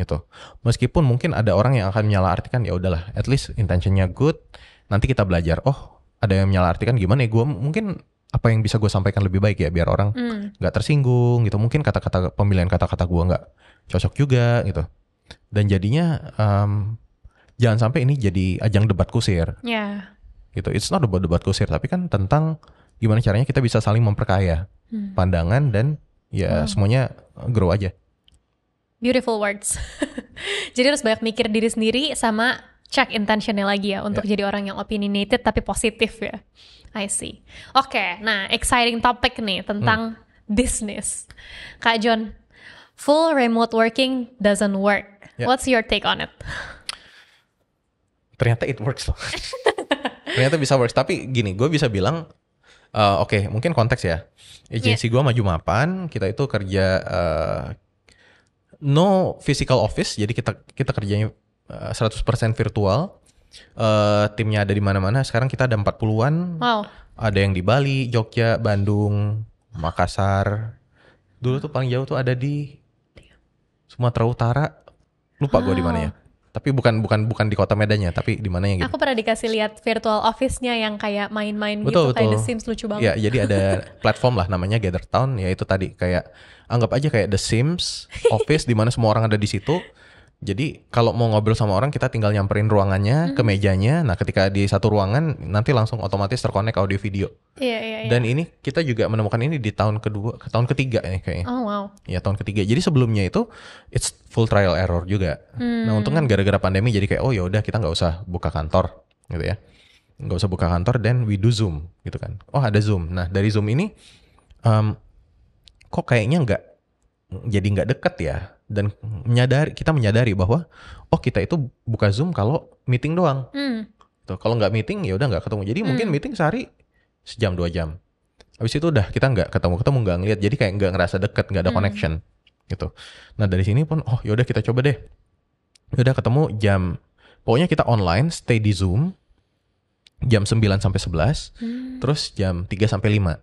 gitu. Meskipun mungkin ada orang yang akan menyalahartikan, ya udahlah, at least intentionnya good. Nanti kita belajar. Oh, ada yang menyalahartikan gimana ya? Gue mungkin apa yang bisa gue sampaikan lebih baik ya, biar orang nggak tersinggung, gitu. Mungkin pemilihan kata-kata gue nggak cocok juga, gitu. Dan jadinya jangan sampai ini jadi ajang debat kusir. Gitu. It's not about debat kusir, tapi kan tentang gimana caranya kita bisa saling memperkaya pandangan dan ya semuanya grow aja. Beautiful words. Jadi harus banyak mikir diri sendiri sama check intentionnya lagi ya untuk jadi orang yang opinionated tapi positif ya. I see. Oke, nah exciting topic nih tentang business. Kak John, full remote working doesn't work. What's your take on it? Ternyata it works loh. Ternyata bisa works. Tapi gini, gue bisa bilang, oke, mungkin konteks ya. Agensi gue maju mapan, kita itu kerja no physical office, jadi kita kerjanya 100% virtual. Timnya ada di mana-mana. Sekarang kita ada 40-an. Wow. Ada yang di Bali, Jogja, Bandung, Makassar. Dulu tuh paling jauh tuh ada di Sumatera Utara. Lupa gue di mana ya. Tapi bukan di kota Medannya, tapi di mana yang gitu. Aku pernah dikasih lihat virtual office-nya yang kayak main-main betul, gitu, kayak The Sims, lucu banget. Ya, jadi ada platform lah namanya Gather Town, ya itu tadi kayak anggap aja kayak The Sims office di mana semua orang ada di situ. Jadi kalau mau ngobrol sama orang kita tinggal nyamperin ruangannya ke mejanya. Nah, ketika di satu ruangan nanti langsung otomatis terkonek audio video. Iya. Dan ini kita juga menemukan ini di tahun ketiga nih kayaknya. Oh wow. Ya, tahun ketiga. Jadi sebelumnya itu it's full trial error juga. Nah, untung kan gara-gara pandemi jadi kayak ya udah kita nggak usah buka kantor gitu ya. Nggak usah buka kantor, then we do Zoom gitu kan. Oh, ada Zoom. Nah, dari Zoom ini kok kayaknya nggak deket ya. Dan kita menyadari bahwa kita itu buka Zoom kalau meeting doang. Tuh, kalau nggak meeting ya udah nggak ketemu. Jadi mungkin meeting sehari sejam 2 jam. Habis itu udah kita nggak ketemu nggak ngeliat. Jadi kayak nggak ngerasa deket, nggak ada connection gitu. Nah, dari sini pun yaudah kita coba deh. Udah ketemu pokoknya kita online stay di Zoom jam 9 sampai 11, terus jam 3 sampai 5.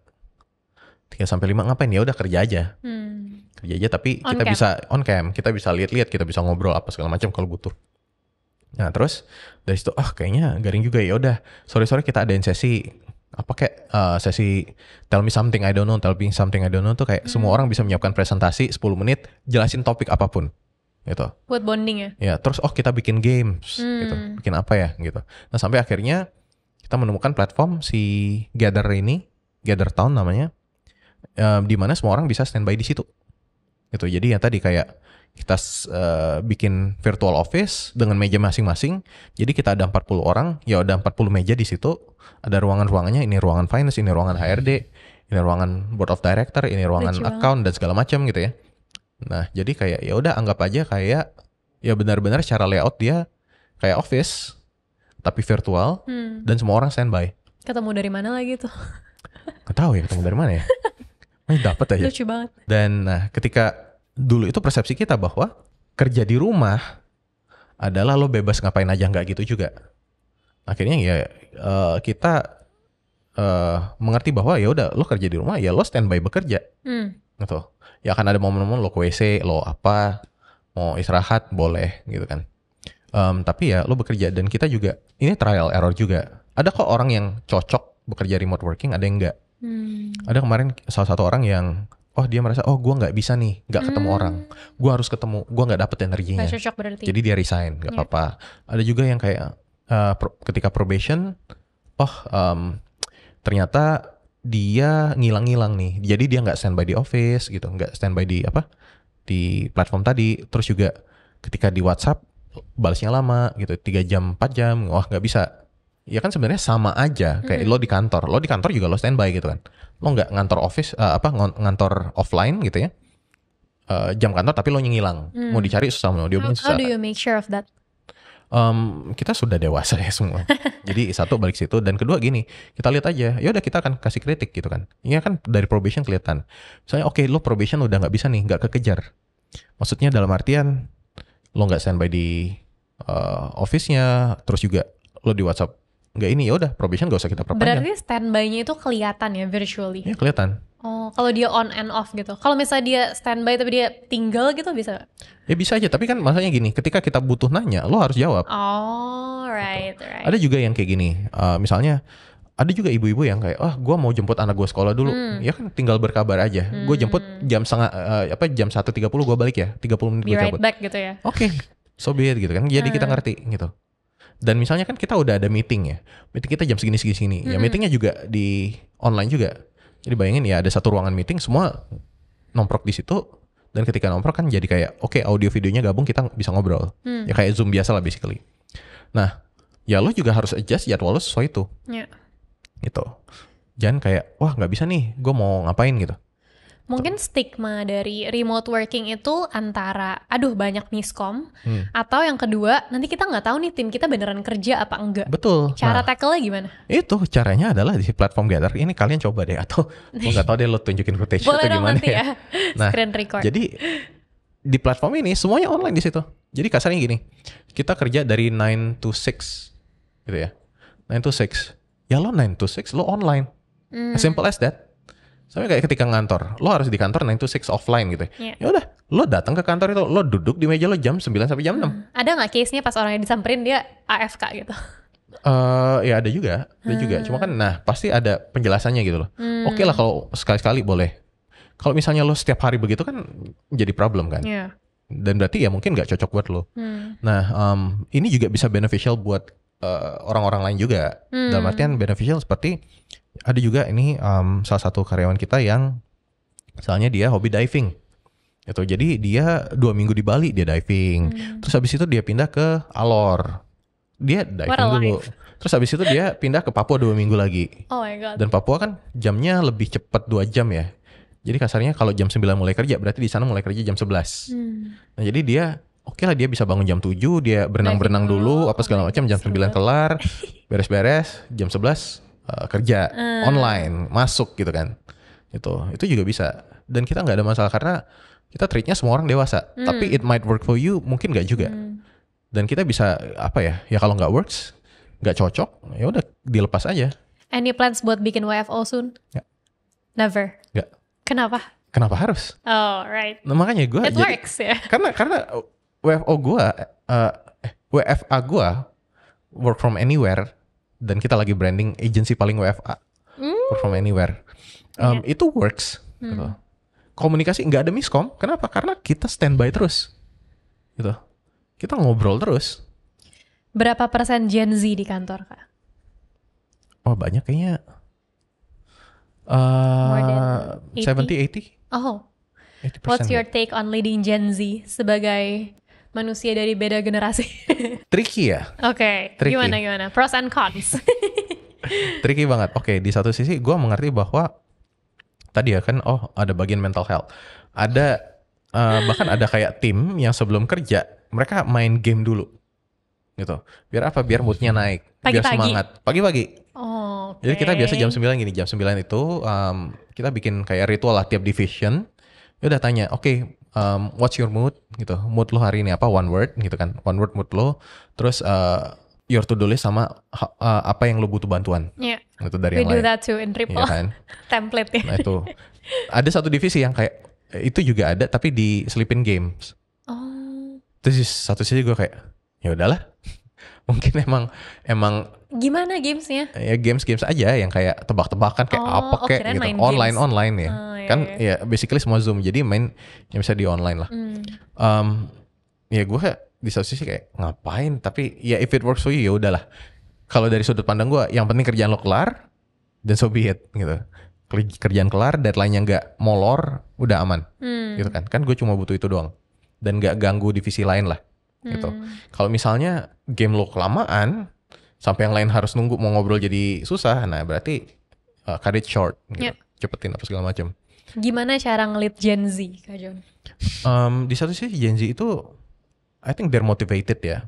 3 sampai 5 ngapain? Ya udah kerja aja. Kerja aja, tapi kita bisa on cam, kita bisa lihat-lihat, kita bisa ngobrol apa segala macam kalau butuh. Nah, terus dari situ kayaknya garing juga, ya udah sore-sore kita adain sesi sesi tell me something I don't know tuh kayak semua orang bisa menyiapkan presentasi 10 menit jelasin topik apapun gitu. Buat bonding ya. Ya, terus kita bikin games gitu. Bikin apa ya gitu. Nah, sampai akhirnya kita menemukan platform si Gather Town namanya. Di mana semua orang bisa standby di situ. Gitu. Jadi ya tadi kayak kita bikin virtual office dengan meja masing-masing. Jadi kita ada 40 orang, ya ada 40 meja di situ. Ada ruangan-ruangannya, ini ruangan finance, ini ruangan HRD, ini ruangan board of director, ini ruangan account dan segala macam gitu ya. Nah, jadi kayak ya udah anggap aja kayak ya benar-benar secara layout dia kayak office tapi virtual dan semua orang standby. Ketemu dari mana lagi tuh? Gak tahu ya ketemu dari mana ya. Dapat aja. Lucu banget. Dan nah, ketika dulu itu persepsi kita bahwa kerja di rumah adalah lo bebas ngapain aja, nggak gitu juga. Akhirnya ya kita mengerti bahwa ya udah lo kerja di rumah ya lo standby bekerja gitu. Ya akan ada momen-momen lo ke WC, lo apa, mau istirahat boleh gitu kan. Tapi ya lo bekerja, dan kita juga ini trial error juga. Ada kok orang yang cocok bekerja remote working, ada yang enggak. Ada kemarin salah satu orang yang dia merasa gue nggak bisa nih, nggak ketemu orang, gue harus ketemu, gue nggak dapet energinya. Gak cocok berarti. Jadi dia resign, nggak apa-apa. Ada juga yang kayak ketika probation, ternyata dia ngilang-ngilang nih. Jadi dia nggak standby di office gitu, nggak standby di platform tadi. Terus juga ketika di WhatsApp balasnya lama gitu, 3 jam 4 jam, nggak bisa. Ya kan sebenarnya sama aja kayak lo di kantor. Lo di kantor juga lo standby gitu kan. Lo nggak ngantor office ngantor offline gitu ya. Jam kantor tapi lo ngilang. Mau dicari susah, mau dihubungin susah. How do you make sure of that? Kita sudah dewasa ya semua. Jadi satu balik situ, dan kedua gini, kita lihat aja. Ya udah kita akan kasih kritik gitu kan. Iya kan dari probation kelihatan. Misalnya lo probation udah nggak bisa nih, nggak kekejar. Maksudnya dalam artian lo nggak standby di office-nya, terus juga lo di WhatsApp nggak ini, ya udah probation gak usah kita perpanjang. Berarti standby-nya itu kelihatan ya virtually? Ya kelihatan. Oh, kalau dia on and off gitu. Kalau misalnya dia standby tapi dia tinggal gitu bisa? Ya bisa aja, tapi kan masalahnya gini, ketika kita butuh nanya, lo harus jawab. Oh, right. Ada juga yang kayak gini, misalnya ada juga ibu-ibu yang kayak, gue mau jemput anak gue sekolah dulu. Ya kan tinggal berkabar aja. Gue jemput jam 1.30 gue balik ya, 30 menit gue Be right cabut. back gitu ya? Oke, so be it gitu kan. Jadi kita ngerti gitu. Dan misalnya kan kita udah ada meeting ya. Meeting kita jam segini. Ya meetingnya juga di online juga. Jadi bayangin ya ada satu ruangan meeting, semua nomprok di situ. Dan ketika nomprok kan jadi kayak audio videonya gabung, kita bisa ngobrol. Ya kayak Zoom biasa lah basically. Nah, ya lo juga harus adjust jadwal lo sesuai itu. Gitu. Jangan kayak nggak bisa nih, gue mau ngapain gitu. Mungkin stigma dari remote working itu antara banyak miskom, atau yang kedua nanti kita nggak tahu nih tim kita beneran kerja apa enggak. Betul. Cara tackle-nya gimana? Itu caranya adalah di platform Gather ini, kalian coba deh, atau lo nggak tahu deh lo tunjukin footage atau gimana nanti ya. Nah, screen record. Jadi di platform ini semuanya online di situ. Jadi kasarnya gini, kita kerja dari 9 to 6 gitu ya. 9 to 6. Ya lo 9 to 6 lo online. As simple as that. Soalnya kayak ketika ngantor, lo harus di kantor 9 to 6 offline gitu. Ya udah, lo datang ke kantor itu, lo duduk di meja lo jam 9 sampai jam 6. Ada nggak case-nya pas orangnya disamperin dia AFK gitu? Ya ada juga. Cuma kan pasti ada penjelasannya gitu loh. Oke lah kalau sekali-sekali boleh. Kalau misalnya lo setiap hari begitu kan jadi problem kan. Dan berarti ya mungkin nggak cocok buat lo. Nah, ini juga bisa beneficial buat orang-orang lain juga. Dalam artian beneficial seperti ada juga ini salah satu karyawan kita yang misalnya dia hobi diving. Gitu. Jadi dia 2 minggu di Bali dia diving. Terus habis itu dia pindah ke Alor. Dia diving dulu. Terus habis itu dia pindah ke Papua 2 minggu lagi. Oh my God. Dan Papua kan jamnya lebih cepat 2 jam ya. Jadi kasarnya kalau jam 9 mulai kerja, berarti di sana mulai kerja jam 11. Nah jadi dia lah dia bisa bangun jam 7, dia berenang-berenang dulu, apa segala macam, jam 9 kelar, beres-beres, jam 11 kerja online, masuk gitu kan. Itu juga bisa. Dan kita nggak ada masalah karena kita treatnya semua orang dewasa. Tapi it might work for you, mungkin nggak juga. Dan kita bisa ya kalau nggak works, nggak cocok, ya udah dilepas aja. Any plans buat bikin WFO soon? Nggak. Never. Nggak. Kenapa harus? Oh right. Nah, makanya gue It works ya. Karena WFO gue, WFA gue work from anywhere, dan kita lagi branding agency paling WFA, work from anywhere. Itu works. Gitu. Komunikasi nggak ada miskom. Kenapa? Karena kita standby terus. Gitu. Kita ngobrol terus. Berapa persen Gen Z di kantor, Kak? Banyak kayaknya. More than 70-80. Oh. 80%. What's your take on leading Gen Z sebagai manusia dari beda generasi? Tricky ya? Oke. Gimana? Pros and cons. Tricky banget. Oke, di satu sisi gue mengerti bahwa tadi ya kan, ada bagian mental health. Ada bahkan ada kayak tim yang sebelum kerja mereka main game dulu. Gitu. Biar apa? Biar moodnya naik. Biar semangat. Pagi-pagi. Jadi kita biasa jam 9 gini. Jam 9 itu kita bikin kayak ritual lah tiap division. Ya udah tanya, what's your mood gitu, mood lo hari ini apa, one word gitu kan, one word mood lo, terus your to do list sama apa yang lo butuh bantuan. Yeah. Itu dari We yang do lain. that too in Ripple. Iya kan? Template ya. Nah itu ada satu divisi yang kayak itu juga ada tapi diselipin games. Oh. Terus satu sisi gue kayak ya udahlah, mungkin emang Gimana gamesnya? ya games aja yang kayak tebak-tebakan kayak apa kayak kirain gitu, main online ya. Oh, iya, Kan iya. ya basically semua Zoom, jadi main yang bisa di online lah. Ya gue di satu sisi kayak ngapain, tapi ya if it works for you ya udahlah. Kalau dari sudut pandang gue, yang penting kerjaan lo kelar dan so be it gitu. Kerjaan kelar, deadline-nya nggak molor, udah aman gitu kan. Kan gue cuma butuh itu doang dan nggak ganggu divisi lain lah gitu. Kalau misalnya game lo kelamaan sampai yang lain harus nunggu mau ngobrol jadi susah, nah berarti cut it short gitu. Yep. Cepetin apa segala macam. Gimana cara ngelit Gen Z, Kak John? Di satu sisi Gen Z itu I think they're motivated ya.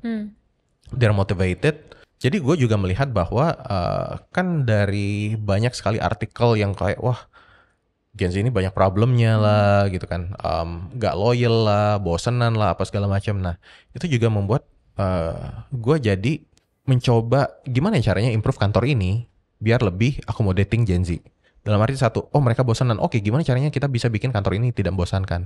They're motivated. Jadi gue juga melihat bahwa kan dari banyak sekali artikel yang kayak wah Gen Z ini banyak problemnya lah gitu kan, gak loyal lah, bosenan lah apa segala macam. Nah itu juga membuat gue jadi mencoba gimana caranya improve kantor ini biar lebih accommodating Gen Z. Dalam arti satu, oh mereka bosanan, oke gimana caranya kita bisa bikin kantor ini tidak membosankan.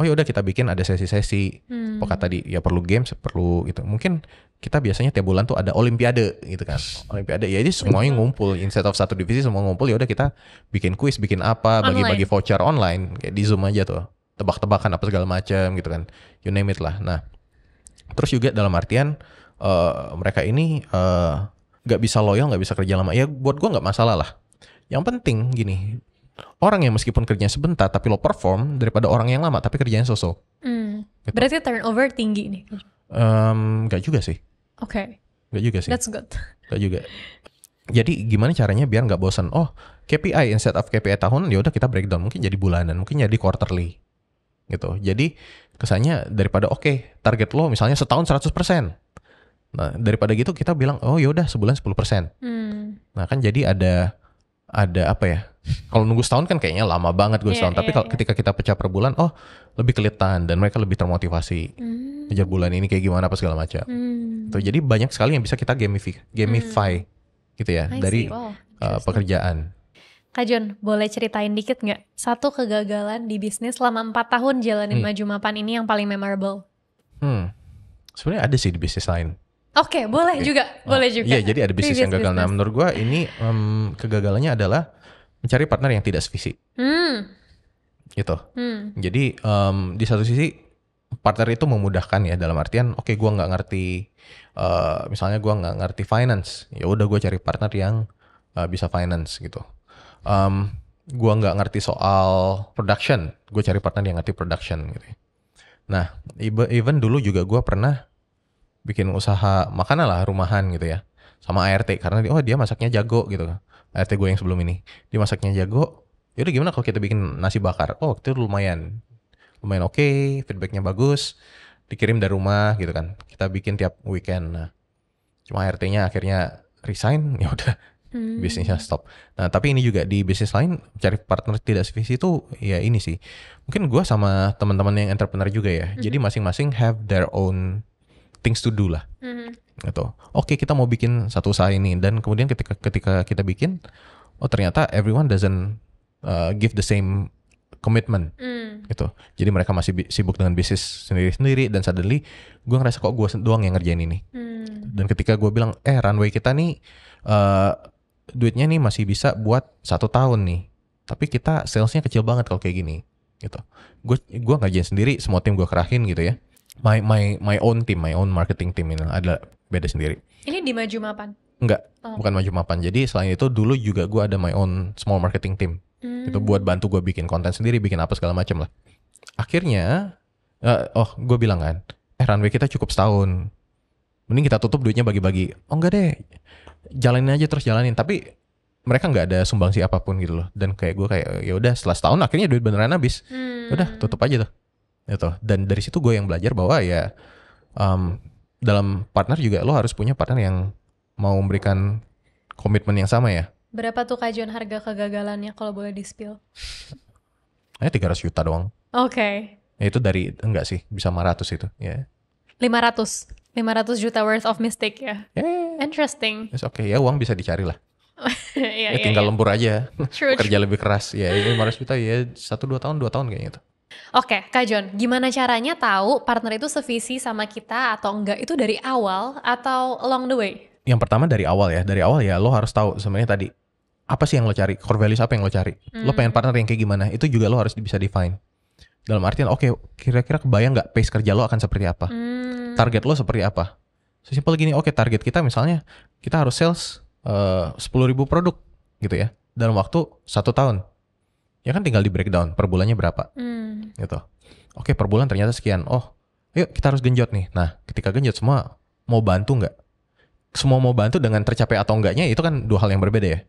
Oh ya udah kita bikin ada sesi-sesi. Pokoknya tadi ya perlu games, perlu gitu. Mungkin kita biasanya tiap bulan tuh ada olimpiade gitu kan. Olimpiade ya jadi semuanya ngumpul, instead of satu divisi semua ngumpul, ya udah kita bikin kuis, bikin apa, bagi-bagi voucher online kayak di Zoom aja tuh. Tebak-tebakan apa segala macam gitu kan. You name it lah. Nah, terus juga dalam artian mereka ini gak bisa loyal, gak bisa kerja lama. Ya buat gue gak masalah lah. Yang penting gini, orang yang meskipun kerjanya sebentar tapi lo perform daripada orang yang lama tapi kerjanya so-so. Gitu. Berarti turnover tinggi nih. Gak juga sih. Oke. Gak juga sih. That's good. Gak juga. Jadi gimana caranya biar gak bosan? Oh KPI instead of KPI tahun, ya udah kita breakdown. Mungkin jadi bulanan, mungkin jadi quarterly. Gitu. Jadi kesannya daripada oke, target lo misalnya setahun 100%. Nah daripada gitu kita bilang oh yaudah sebulan 10%. Nah kan jadi ada apa ya? Kalau nunggu setahun kan kayaknya lama banget gue setahun. Tapi kalau ketika kita pecah per bulan, oh lebih kelihatan dan mereka lebih termotivasi. Ngejar bulan ini kayak gimana apa segala macam. Tuh, jadi banyak sekali yang bisa kita gamify gitu ya dari pekerjaan. Kak John, boleh ceritain dikit nggak satu kegagalan di bisnis selama 4 tahun jalanin Maju Mapan ini yang paling memorable? Sebenarnya ada sih di bisnis lain. Oke, boleh juga, boleh juga. Iya, jadi ada bisnis yang gagal. Nah, menurut gue ini kegagalannya adalah mencari partner yang tidak sevisi. Gitu. Jadi di satu sisi partner itu memudahkan ya dalam artian, oke, gue nggak ngerti, misalnya gue nggak ngerti finance, ya udah gue cari partner yang bisa finance gitu. Gue nggak ngerti soal production, gue cari partner yang ngerti production gitu. Nah, even dulu juga gue pernah bikin usaha makanan lah, rumahan gitu ya, sama ART karena dia masaknya jago gitu. ART gue yang sebelum ini dia masaknya jago. Yaudah gimana kalau kita bikin nasi bakar? Oh itu lumayan oke, feedbacknya bagus, dikirim dari rumah gitu kan. Kita bikin tiap weekend. Nah, cuma ART-nya akhirnya resign, ya udah bisnisnya stop. Nah tapi ini juga di bisnis lain cari partner tidak sevisi itu ya ini sih. Mungkin gue sama teman-teman yang entrepreneur juga ya. Jadi masing-masing have their own things to do lah. Gitu. Oke, kita mau bikin satu usaha ini dan kemudian ketika kita bikin, oh ternyata everyone doesn't give the same commitment. Gitu. Jadi mereka masih sibuk dengan bisnis sendiri-sendiri dan suddenly gue ngerasa kok gue doang yang ngerjain ini. Dan ketika gue bilang, runway kita nih duitnya nih masih bisa buat 1 tahun nih. Tapi kita salesnya kecil banget kalau kayak gini. Gitu. Gue ngerjain sendiri, semua tim gue kerahin gitu ya. My own team, my own marketing team ini ada beda sendiri. Ini di Maju Mapan? Enggak, bukan Maju Mapan. Jadi selain itu dulu juga gue ada my own small marketing team. Itu buat bantu gue bikin konten sendiri, bikin apa segala macam lah. Akhirnya, gue bilang kan, runway kita cukup setahun. Mending kita tutup duitnya bagi-bagi. Oh enggak deh, jalanin aja terus jalanin. Tapi mereka nggak ada sumbangsi apapun gitu loh. Dan kayak gue ya udah setelah setahun akhirnya duit beneran habis. Udah tutup aja tuh. Gitu. Dan dari situ gue yang belajar bahwa ya dalam partner juga lo harus punya partner yang mau memberikan komitmen yang sama ya. Berapa tuh Kak John harga kegagalannya kalau boleh di-spill? Hanya 300 juta doang. Oke. Ya itu dari, enggak sih, bisa 500 itu. Ya. 500 juta worth of mistake ya. Interesting. It's okay, ya uang bisa dicari lah. Iya, Tinggal lembur aja. True, Kerja lebih keras. Ya 500 juta ya 1-2 tahun, 2 tahun kayaknya itu. Oke, Kak John, gimana caranya tahu partner itu sevisi sama kita atau enggak? Itu dari awal atau along the way? Yang pertama dari awal ya. Dari awal ya lo harus tahu sebenarnya tadi apa sih yang lo cari, core values apa yang lo cari. Lo pengen partner yang kayak gimana, itu juga lo harus bisa define. Dalam artian oke, kira-kira kebayang gak pace kerja lo akan seperti apa, target lo seperti apa. Sesimpel gini, oke, target kita misalnya kita harus sales 10.000 produk gitu ya dalam waktu 1 tahun. Ya kan tinggal di breakdown per bulannya berapa gitu. Oke, per bulan ternyata sekian. Oh, yuk kita harus genjot nih. Nah, ketika genjot semua mau bantu nggak? Semua mau bantu dengan tercapai atau enggaknya itu kan 2 hal yang berbeda ya.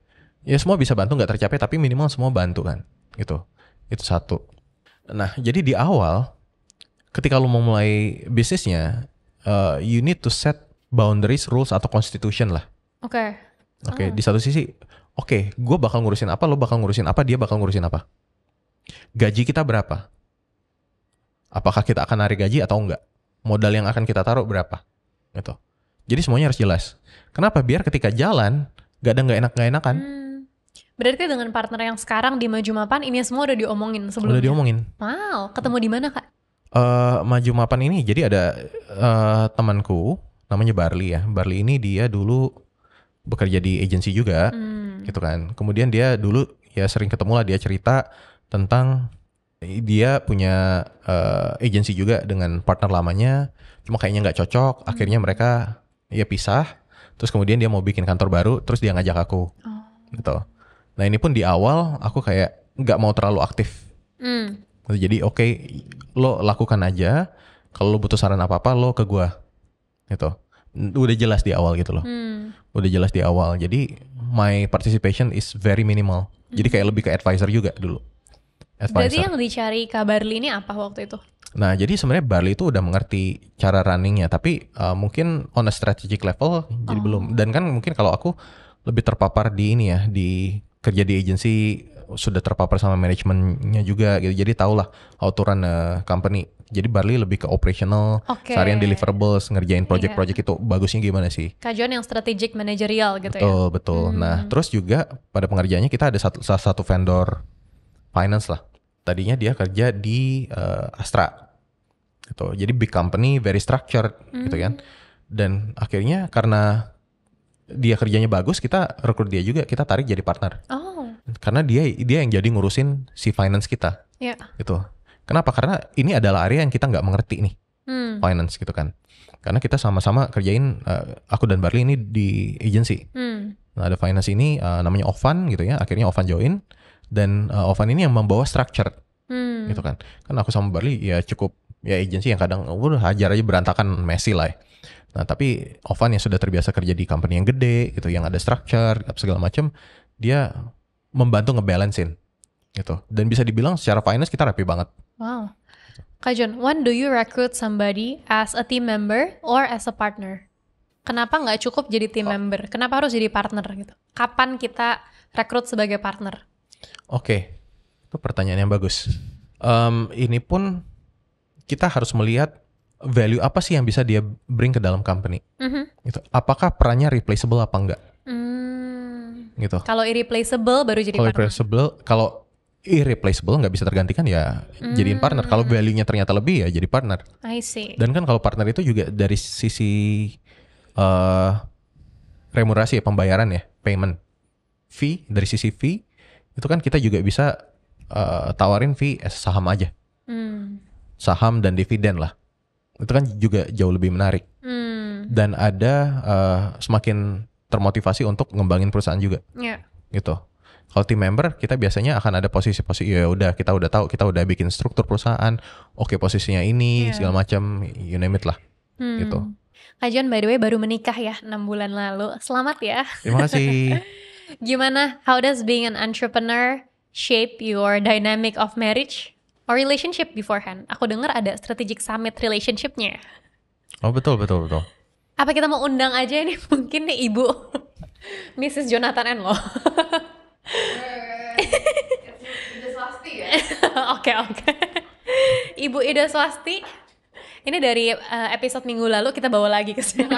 Ya semua bisa bantu nggak tercapai, tapi minimal semua bantu kan gitu. Itu satu. Nah, jadi di awal ketika lo mau mulai bisnisnya, you need to set boundaries, rules atau constitution lah. Oke. Di satu sisi, gue bakal ngurusin apa, lo bakal ngurusin apa, dia bakal ngurusin apa. Gaji kita berapa? Apakah kita akan narik gaji atau enggak? Modal yang akan kita taruh berapa? Gitu. Jadi semuanya harus jelas. Kenapa? Biar ketika jalan, gak ada nggak enakan. Berarti dengan partner yang sekarang di Maju Mapan ini semua udah diomongin sebelumnya? Udah diomongin. Wow, ketemu di mana Kak? Maju Mapan ini, jadi ada temanku, namanya Barli ya. Barli ini dia dulu bekerja di agensi juga, gitu kan. Kemudian dia dulu ya sering ketemu lah, dia cerita tentang dia punya agensi juga dengan partner lamanya, cuma kayaknya nggak cocok. Akhirnya mereka ya pisah. Terus kemudian dia mau bikin kantor baru, terus dia ngajak aku, gitu. Nah ini pun di awal aku kayak nggak mau terlalu aktif. Jadi lo lakukan aja. Kalau lo butuh saran apa-apa, lo ke gua, gitu. Udah jelas di awal gitu loh. Udah jelas di awal. Jadi my participation is very minimal. Jadi kayak lebih ke advisor juga dulu. Berarti yang dicari Kak Barli ini apa waktu itu? Nah jadi sebenarnya Barli itu udah mengerti cara runningnya, tapi mungkin on a strategic level jadi belum. Dan kan mungkin kalau aku lebih terpapar di ini ya, di kerja di agency, sudah terpapar sama manajemennya juga gitu. Jadi tahulah how to run a company. Jadi Barli lebih ke operational, seharian deliverables, ngerjain project-project itu bagusnya gimana sih. Kak John yang strategic managerial gitu ya. Betul. Nah, terus juga pada pengerjaannya kita ada salah satu vendor finance lah. Tadinya dia kerja di Astra. Gitu. Jadi big company, very structured gitu kan. Dan akhirnya karena dia kerjanya bagus, kita rekrut dia juga, kita tarik jadi partner. Karena dia yang jadi ngurusin si finance kita. Gitu. Kenapa? Karena ini adalah area yang kita nggak mengerti nih, finance gitu kan. Karena kita sama-sama kerjain, aku dan Barli ini di agency. Nah ada finance ini namanya Ovan gitu ya. Akhirnya Ovan join, dan Ovan ini yang membawa structure, gitu kan. Kan aku sama Barli ya cukup ya agency yang kadang hajar aja berantakan, messy lah. Nah tapi Ovan yang sudah terbiasa kerja di company yang gede gitu, yang ada structure segala macam, dia membantu ngebalancein gitu. Dan bisa dibilang secara finance kita rapi banget. Wow. Kak John, when do you recruit somebody as a team member or as a partner? Kenapa nggak cukup jadi team member? Kenapa harus jadi partner gitu? Kapan kita rekrut sebagai partner? Itu pertanyaan yang bagus. Ini pun kita harus melihat value apa sih yang bisa dia bring ke dalam company. Gitu. Apakah perannya replaceable apa enggak? Gitu. Kalau irreplaceable baru jadi partner. Kalau irreplaceable nggak bisa tergantikan ya jadiin partner. Kalau value-nya ternyata lebih ya jadi partner. I see. Dan kan kalau partner itu juga dari sisi remunerasi ya, pembayaran ya, payment fee, dari sisi fee itu kan kita juga bisa tawarin fee saham aja, saham dan dividen lah. Itu kan juga jauh lebih menarik. Dan ada semakin termotivasi untuk ngembangin perusahaan juga. Gitu. Kalau team member kita biasanya akan ada posisi-posisi, ya udah kita udah tahu, kita udah bikin struktur perusahaan, posisinya ini segala macam, you name it lah. Gitu. Kak John by the way baru menikah ya 6 bulan lalu. Selamat ya. Terima kasih. Gimana? How does being an entrepreneur shape your dynamic of marriage or relationship beforehand? Aku dengar ada strategic summit relationship-nya. Oh betul. Apa kita mau undang aja ini mungkin nih Ibu Mrs. Jonathan N. loh. Oke. Ibu Ida Swasti. Ini dari episode minggu lalu kita bawa lagi ke sini.